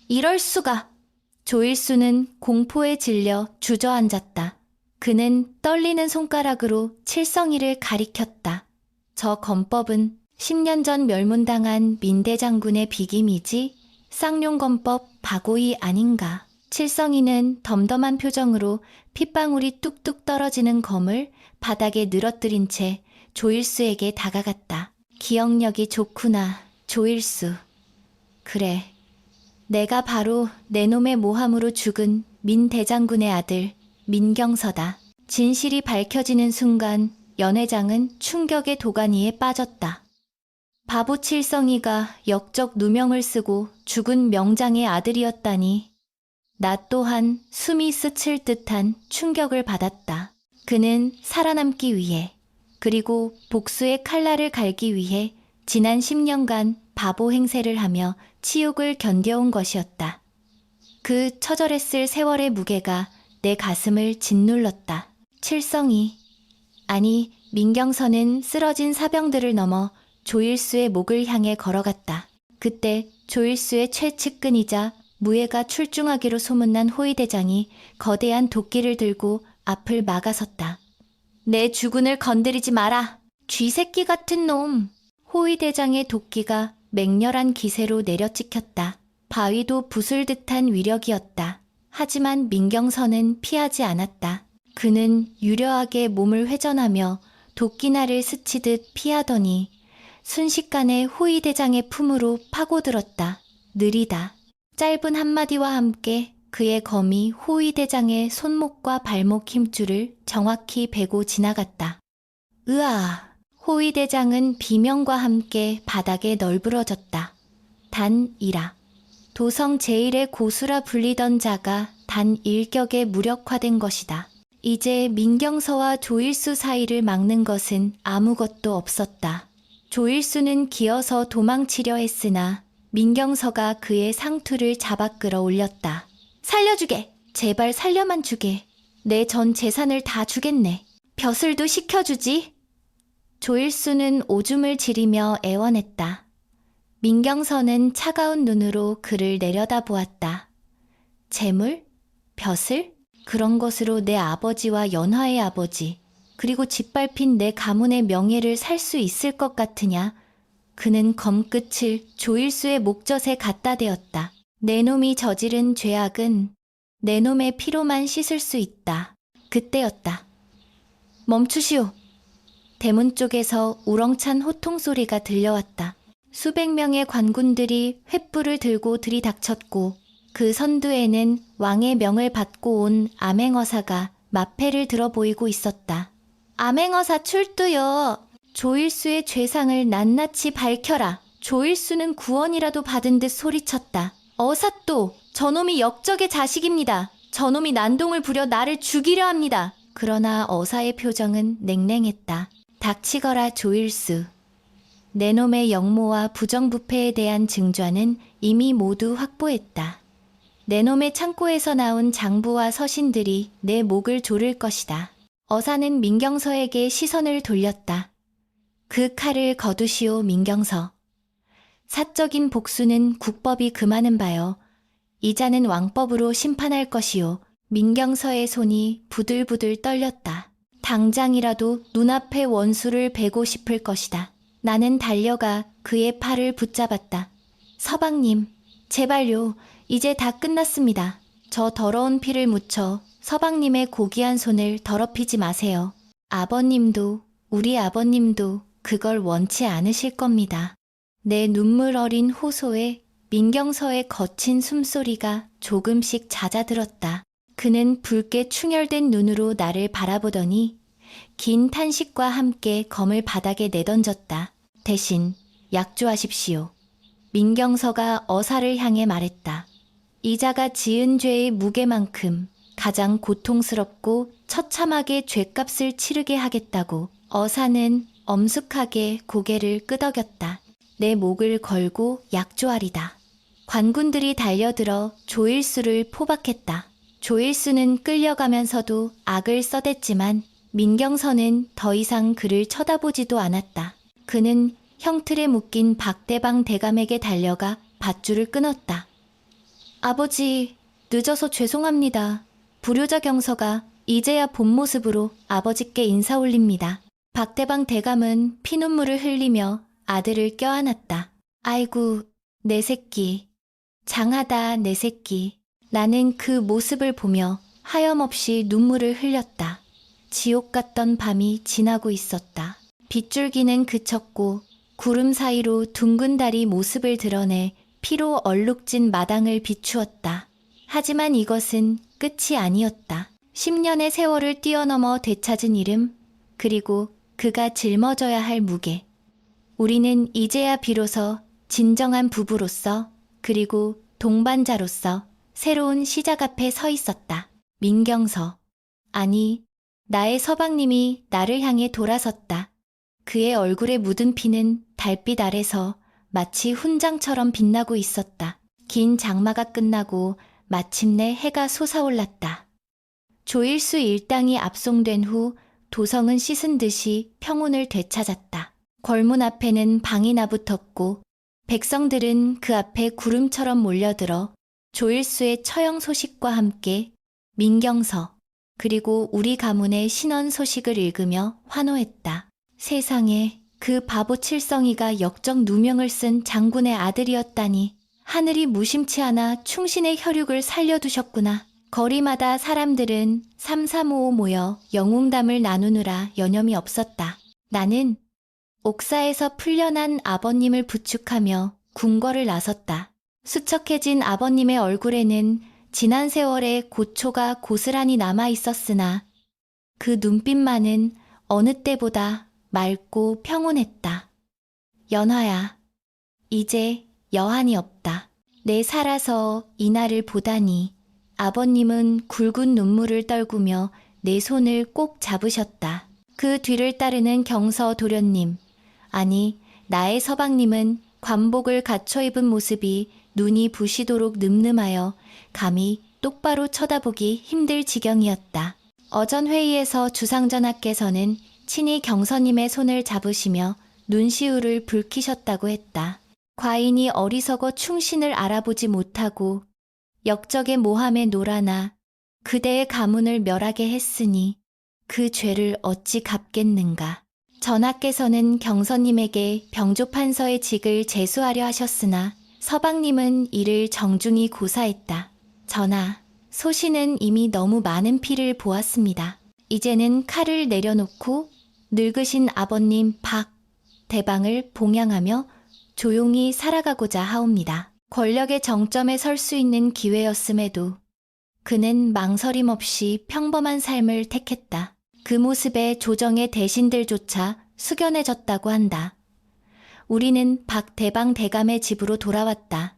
이럴 수가! 조일수는 공포에 질려 주저앉았다. 그는 떨리는 손가락으로 칠성이를 가리켰다. 저 건법은 10년 전 멸문당한 민대장군의 비김이지 쌍용건법 박오이 아닌가. 칠성이는 덤덤한 표정으로 핏방울이 뚝뚝 떨어지는 검을 바닥에 늘어뜨린 채 조일수에게 다가갔다. 기억력이 좋구나, 조일수. 그래, 내가 바로 내 놈의 모함으로 죽은 민 대장군의 아들 민경서다. 진실이 밝혀지는 순간 연회장은 충격의 도가니에 빠졌다. 바보 칠성이가 역적 누명을 쓰고 죽은 명장의 아들이었다니. 나 또한 숨이 스칠 듯한 충격을 받았다. 그는 살아남기 위해, 그리고 복수의 칼날을 갈기 위해 지난 10년간 바보 행세를 하며 치욕을 견뎌온 것이었다. 그 처절했을 세월의 무게가 내 가슴을 짓눌렀다. 칠성이, 아니 민경선은 쓰러진 사병들을 넘어 조일수의 목을 향해 걸어갔다. 그때 조일수의 최측근이자 무예가 출중하기로 소문난 호위대장이 거대한 도끼를 들고 앞을 막아섰다. 내 주군을 건드리지 마라! 쥐새끼 같은 놈! 호위대장의 도끼가 맹렬한 기세로 내려찍혔다. 바위도 부술 듯한 위력이었다. 하지만 민경선은 피하지 않았다. 그는 유려하게 몸을 회전하며 도끼날을 스치듯 피하더니 순식간에 호위대장의 품으로 파고들었다. 느리다. 짧은 한마디와 함께 그의 검이 호위대장의 손목과 발목 힘줄을 정확히 베고 지나갔다. 으아! 호위대장은 비명과 함께 바닥에 널브러졌다. 단이라. 도성 제1의 고수라 불리던 자가 단 일격에 무력화된 것이다. 이제 민경서와 조일수 사이를 막는 것은 아무것도 없었다. 조일수는 기어서 도망치려 했으나 민경서가 그의 상투를 잡아 끌어올렸다. 살려주게! 제발 살려만 주게. 내 전 재산을 다 주겠네. 벼슬도 시켜주지. 조일수는 오줌을 지리며 애원했다. 민경서는 차가운 눈으로 그를 내려다보았다. 재물? 벼슬? 그런 것으로 내 아버지와 연화의 아버지, 그리고 짓밟힌 내 가문의 명예를 살 수 있을 것 같으냐? 그는 검끝을 조일수의 목젖에 갖다 대었다. 내 놈이 저지른 죄악은 내 놈의 피로만 씻을 수 있다. 그때였다. 멈추시오. 대문 쪽에서 우렁찬 호통 소리가 들려왔다. 수백 명의 관군들이 횃불을 들고 들이닥쳤고 그 선두에는 왕의 명을 받고 온 암행어사가 마패를 들어 보이고 있었다. 암행어사 출두여! 조일수의 죄상을 낱낱이 밝혀라. 조일수는 구원이라도 받은 듯 소리쳤다. 어사또! 저놈이 역적의 자식입니다. 저놈이 난동을 부려 나를 죽이려 합니다. 그러나 어사의 표정은 냉랭했다. 닥치거라 조일수. 내 놈의 역모와 부정부패에 대한 증좌는 이미 모두 확보했다. 내 놈의 창고에서 나온 장부와 서신들이 내 목을 조를 것이다. 어사는 민경서에게 시선을 돌렸다. 그 칼을 거두시오 민경서. 사적인 복수는 국법이 금하는 바요. 이자는 왕법으로 심판할 것이요. 민경서의 손이 부들부들 떨렸다. 당장이라도 눈앞의 원수를 베고 싶을 것이다. 나는 달려가 그의 팔을 붙잡았다. 서방님, 제발요. 이제 다 끝났습니다. 저 더러운 피를 묻혀 서방님의 고귀한 손을 더럽히지 마세요. 아버님도, 우리 아버님도 그걸 원치 않으실 겁니다. 내 눈물 어린 호소에 민경서의 거친 숨소리가 조금씩 잦아들었다. 그는 붉게 충혈된 눈으로 나를 바라보더니 긴 탄식과 함께 검을 바닥에 내던졌다. 대신 약조하십시오. 민경서가 어사를 향해 말했다. 이자가 지은 죄의 무게만큼 가장 고통스럽고 처참하게 죗값을 치르게 하겠다고. 어사는 엄숙하게 고개를 끄덕였다. 내 목을 걸고 약조하리다. 관군들이 달려들어 조일수를 포박했다. 조일수는 끌려가면서도 악을 써댔지만 민경선은 더 이상 그를 쳐다보지도 않았다. 그는 형틀에 묶인 박대방 대감에게 달려가 밧줄을 끊었다. 아버지, 늦어서 죄송합니다. 불효자 경서가 이제야 본 모습으로 아버지께 인사 올립니다. 박대방 대감은 피눈물을 흘리며 아들을 껴안았다. 아이고, 내 새끼. 장하다, 내 새끼. 나는 그 모습을 보며 하염없이 눈물을 흘렸다. 지옥 같던 밤이 지나고 있었다. 빗줄기는 그쳤고 구름 사이로 둥근 달이 모습을 드러내 피로 얼룩진 마당을 비추었다. 하지만 이것은 끝이 아니었다. 10년의 세월을 뛰어넘어 되찾은 이름, 그리고 그가 짊어져야 할 무게. 우리는 이제야 비로소 진정한 부부로서, 그리고 동반자로서 새로운 시작 앞에 서 있었다. 민경서. 아니, 나의 서방님이 나를 향해 돌아섰다. 그의 얼굴에 묻은 피는 달빛 아래서 마치 훈장처럼 빛나고 있었다. 긴 장마가 끝나고 마침내 해가 솟아올랐다. 조일수 일당이 압송된 후 도성은 씻은 듯이 평온을 되찾았다. 궐문 앞에는 방이 나붙었고 백성들은 그 앞에 구름처럼 몰려들어 조일수의 처형 소식과 함께 민경서, 그리고 우리 가문의 신원 소식을 읽으며 환호했다. 세상에, 그 바보 칠성이가 역적 누명을 쓴 장군의 아들이었다니. 하늘이 무심치 않아 충신의 혈육을 살려두셨구나. 거리마다 사람들은 삼삼오오 모여 영웅담을 나누느라 여념이 없었다. 나는 옥사에서 풀려난 아버님을 부축하며 궁궐을 나섰다. 수척해진 아버님의 얼굴에는 지난 세월의 고초가 고스란히 남아 있었으나 그 눈빛만은 어느 때보다 맑고 평온했다. 연화야, 이제 여한이 없다. 내 살아서 이날을 보다니. 아버님은 굵은 눈물을 떨구며 내 손을 꼭 잡으셨다. 그 뒤를 따르는 경서 도련님, 아니 나의 서방님은 관복을 갖춰 입은 모습이 눈이 부시도록 늠름하여 감히 똑바로 쳐다보기 힘들 지경이었다. 어전 회의에서 주상전하께서는 친히 경서님의 손을 잡으시며 눈시울을 붉히셨다고 했다. 과인이 어리석어 충신을 알아보지 못하고 역적의 모함에 놀아나 그대의 가문을 멸하게 했으니 그 죄를 어찌 갚겠는가. 전하께서는 경서님에게 병조판서의 직을 제수하려 하셨으나 서방님은 이를 정중히 고사했다. 전하, 소신은 이미 너무 많은 피를 보았습니다. 이제는 칼을 내려놓고 늙으신 아버님 박 대방을 봉양하며 조용히 살아가고자 하옵니다. 권력의 정점에 설 수 있는 기회였음에도 그는 망설임 없이 평범한 삶을 택했다. 그 모습에 조정의 대신들조차 숙연해졌다고 한다. 우리는 박 대방 대감의 집으로 돌아왔다.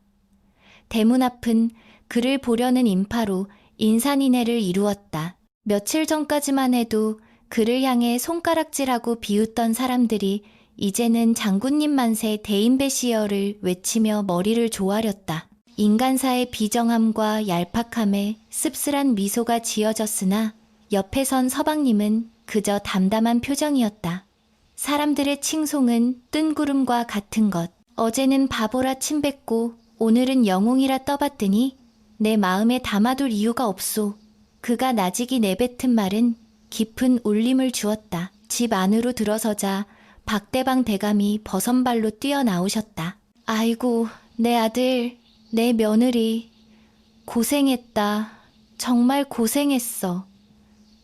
대문 앞은 그를 보려는 인파로 인산인해를 이루었다. 며칠 전까지만 해도 그를 향해 손가락질하고 비웃던 사람들이 이제는 장군님 만세 대인배시여를 외치며 머리를 조아렸다. 인간사의 비정함과 얄팍함에 씁쓸한 미소가 지어졌으나 옆에 선 서방님은 그저 담담한 표정이었다. 사람들의 칭송은 뜬구름과 같은 것. 어제는 바보라 침뱉고 오늘은 영웅이라 떠받드니 내 마음에 담아둘 이유가 없소. 그가 나직이 내뱉은 말은 깊은 울림을 주었다. 집 안으로 들어서자 박대방 대감이 버선발로 뛰어나오셨다. 아이고, 내 아들, 내 며느리, 고생했다. 정말 고생했어.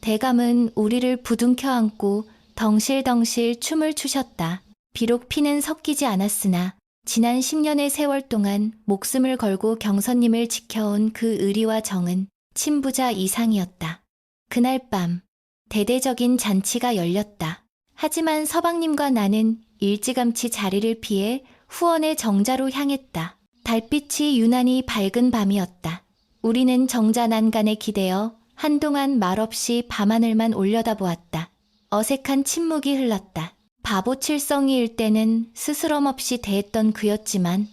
대감은 우리를 부둥켜 안고 덩실덩실 춤을 추셨다. 비록 피는 섞이지 않았으나 지난 10년의 세월 동안 목숨을 걸고 경서님을 지켜온 그 의리와 정은 친부자 이상이었다. 그날 밤 대대적인 잔치가 열렸다. 하지만 서방님과 나는 일찌감치 자리를 피해 후원의 정자로 향했다. 달빛이 유난히 밝은 밤이었다. 우리는 정자 난간에 기대어 한동안 말없이 밤하늘만 올려다보았다. 어색한 침묵이 흘렀다. 바보 칠성이일 때는 스스럼 없이 대했던 그였지만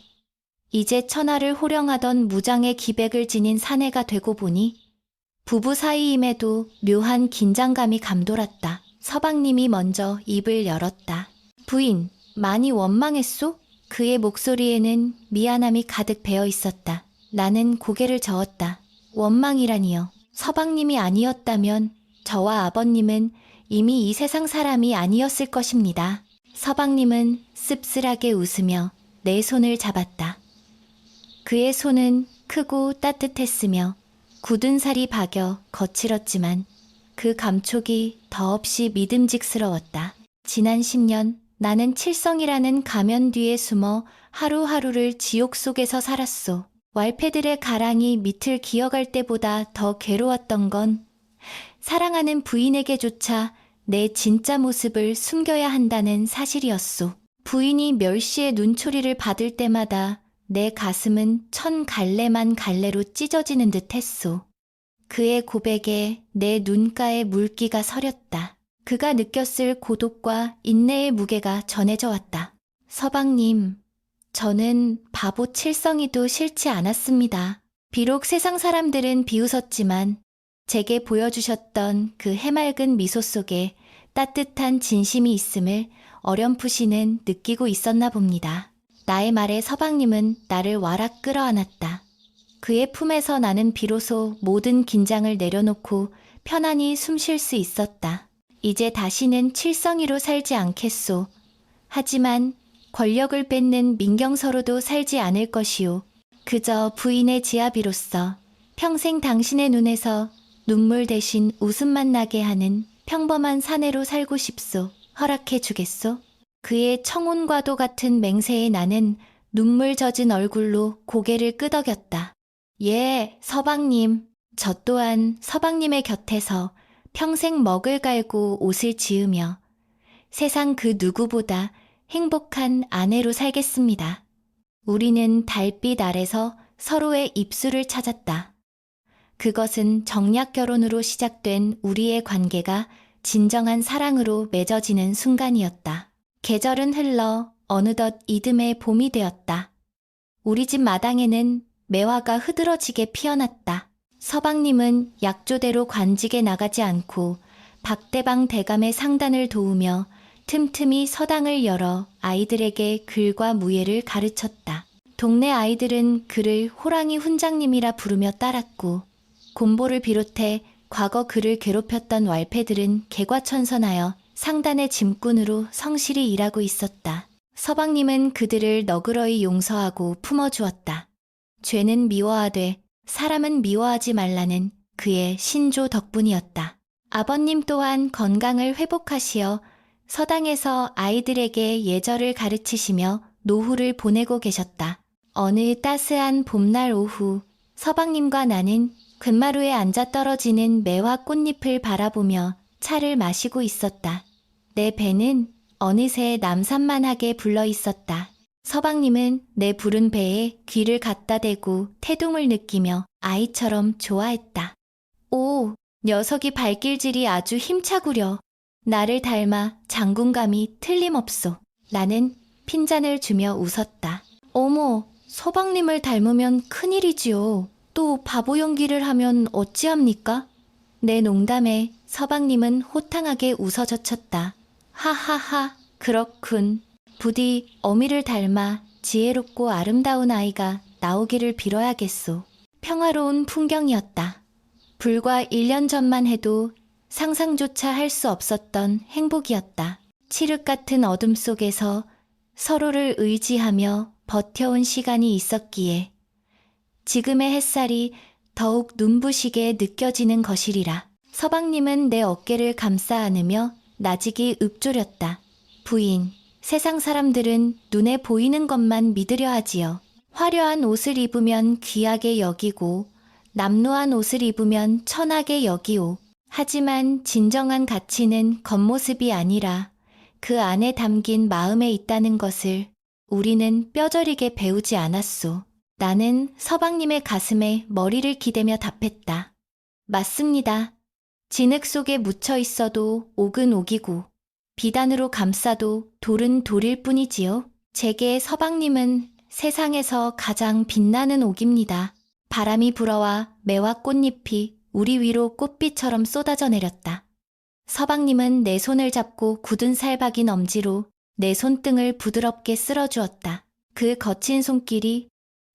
이제 천하를 호령하던 무장의 기백을 지닌 사내가 되고 보니 부부 사이임에도 묘한 긴장감이 감돌았다. 서방님이 먼저 입을 열었다. 부인, 많이 원망했소? 그의 목소리에는 미안함이 가득 배어 있었다. 나는 고개를 저었다. 원망이라니요. 서방님이 아니었다면 저와 아버님은 이미 이 세상 사람이 아니었을 것입니다. 서방님은 씁쓸하게 웃으며 내 손을 잡았다. 그의 손은 크고 따뜻했으며 굳은 살이 박여 거칠었지만 그 감촉이 더없이 믿음직스러웠다. 지난 10년 나는 칠성이라는 가면 뒤에 숨어 하루하루를 지옥 속에서 살았소. 왈패들의 가랑이 밑을 기어갈 때보다 더 괴로웠던 건 사랑하는 부인에게조차 내 진짜 모습을 숨겨야 한다는 사실이었소. 부인이 멸시의 눈초리를 받을 때마다 내 가슴은 천 갈래만 갈래로 찢어지는 듯 했소. 그의 고백에 내 눈가에 물기가 서렸다. 그가 느꼈을 고독과 인내의 무게가 전해져 왔다. 서방님, 저는 바보 칠성이도 싫지 않았습니다. 비록 세상 사람들은 비웃었지만 제게 보여주셨던 그 해맑은 미소 속에 따뜻한 진심이 있음을 어렴풋이는 느끼고 있었나 봅니다. 나의 말에 서방님은 나를 와락 끌어안았다. 그의 품에서 나는 비로소 모든 긴장을 내려놓고 편안히 숨 쉴 수 있었다. 이제 다시는 칠성이로 살지 않겠소. 하지만 권력을 뺏는 민경서로도 살지 않을 것이오. 그저 부인의 지아비로서 평생 당신의 눈에서 눈물 대신 웃음만 나게 하는 평범한 사내로 살고 싶소. 허락해 주겠소? 그의 청혼과도 같은 맹세에 나는 눈물 젖은 얼굴로 고개를 끄덕였다. 예, 서방님. 저 또한 서방님의 곁에서 평생 먹을 갈고 옷을 지으며 세상 그 누구보다 행복한 아내로 살겠습니다. 우리는 달빛 아래서 서로의 입술을 찾았다. 그것은 정략 결혼으로 시작된 우리의 관계가 진정한 사랑으로 맺어지는 순간이었다. 계절은 흘러 어느덧 이듬해 봄이 되었다. 우리 집 마당에는 매화가 흐드러지게 피어났다. 서방님은 약조대로 관직에 나가지 않고 박대방 대감의 상단을 도우며 틈틈이 서당을 열어 아이들에게 글과 무예를 가르쳤다. 동네 아이들은 그를 호랑이 훈장님이라 부르며 따랐고 곰보를 비롯해 과거 그를 괴롭혔던 왈패들은 개과천선하여 상단의 짐꾼으로 성실히 일하고 있었다. 서방님은 그들을 너그러이 용서하고 품어주었다. 죄는 미워하되 사람은 미워하지 말라는 그의 신조 덕분이었다. 아버님 또한 건강을 회복하시어 서당에서 아이들에게 예절을 가르치시며 노후를 보내고 계셨다. 어느 따스한 봄날 오후 서방님과 나는 괸마루에 앉아 떨어지는 매화 꽃잎을 바라보며 차를 마시고 있었다. 내 배는 어느새 남산만하게 불러 있었다. 서방님은 내 부른 배에 귀를 갖다 대고 태동을 느끼며 아이처럼 좋아했다. 오, 녀석이 발길질이 아주 힘차구려. 나를 닮아 장군감이 틀림없소. 나는 핀잔을 주며 웃었다. 어머, 서방님을 닮으면 큰일이지요. 또 바보 연기를 하면 어찌합니까? 내 농담에 서방님은 호탕하게 웃어젖혔다. 하하하, 그렇군. 부디 어미를 닮아 지혜롭고 아름다운 아이가 나오기를 빌어야겠소. 평화로운 풍경이었다. 불과 1년 전만 해도 상상조차 할 수 없었던 행복이었다. 칠흑 같은 어둠 속에서 서로를 의지하며 버텨온 시간이 있었기에 지금의 햇살이 더욱 눈부시게 느껴지는 것이리라. 서방님은 내 어깨를 감싸 안으며 나직이 읊조렸다. 부인, 세상 사람들은 눈에 보이는 것만 믿으려 하지요. 화려한 옷을 입으면 귀하게 여기고 남루한 옷을 입으면 천하게 여기오. 하지만 진정한 가치는 겉모습이 아니라 그 안에 담긴 마음에 있다는 것을 우리는 뼈저리게 배우지 않았소. 나는 서방님의 가슴에 머리를 기대며 답했다. 맞습니다. 진흙 속에 묻혀 있어도 옥은 옥이고 비단으로 감싸도 돌은 돌일 뿐이지요. 제게 서방님은 세상에서 가장 빛나는 옥입니다. 바람이 불어와 매화 꽃잎이 우리 위로 꽃비처럼 쏟아져 내렸다. 서방님은 내 손을 잡고 굳은 살 박인 엄지로 내 손등을 부드럽게 쓸어주었다. 그 거친 손길이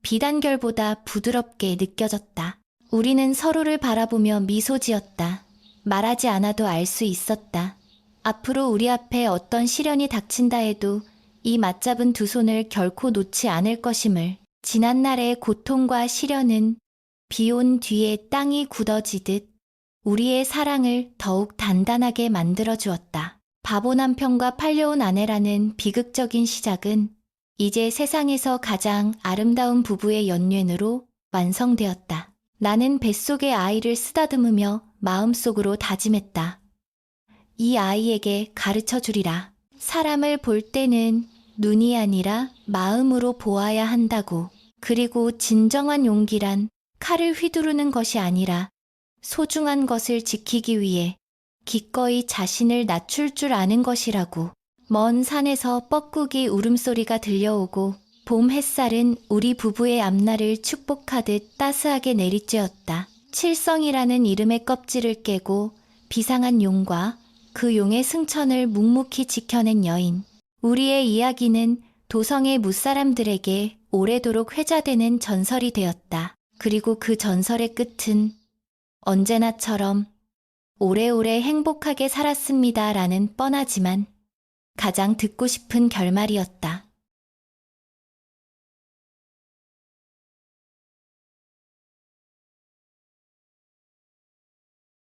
비단결보다 부드럽게 느껴졌다. 우리는 서로를 바라보며 미소 지었다. 말하지 않아도 알 수 있었다. 앞으로 우리 앞에 어떤 시련이 닥친다 해도 이 맞잡은 두 손을 결코 놓지 않을 것임을. 지난날의 고통과 시련은 비 온 뒤에 땅이 굳어지듯 우리의 사랑을 더욱 단단하게 만들어 주었다. 바보 남편과 팔려온 아내라는 비극적인 시작은 이제 세상에서 가장 아름다운 부부의 연륜으로 완성되었다. 나는 뱃속의 아이를 쓰다듬으며 마음속으로 다짐했다. 이 아이에게 가르쳐 주리라. 사람을 볼 때는 눈이 아니라 마음으로 보아야 한다고. 그리고 진정한 용기란 칼을 휘두르는 것이 아니라 소중한 것을 지키기 위해 기꺼이 자신을 낮출 줄 아는 것이라고. 먼 산에서 뻐꾸기 울음소리가 들려오고 봄 햇살은 우리 부부의 앞날을 축복하듯 따스하게 내리쬐었다. 칠성이라는 이름의 껍질을 깨고 비상한 용과 그 용의 승천을 묵묵히 지켜낸 여인. 우리의 이야기는 도성의 무사람들에게 오래도록 회자되는 전설이 되었다. 그리고 그 전설의 끝은 언제나처럼 오래오래 행복하게 살았습니다라는 뻔하지만 가장 듣고 싶은 결말이었다.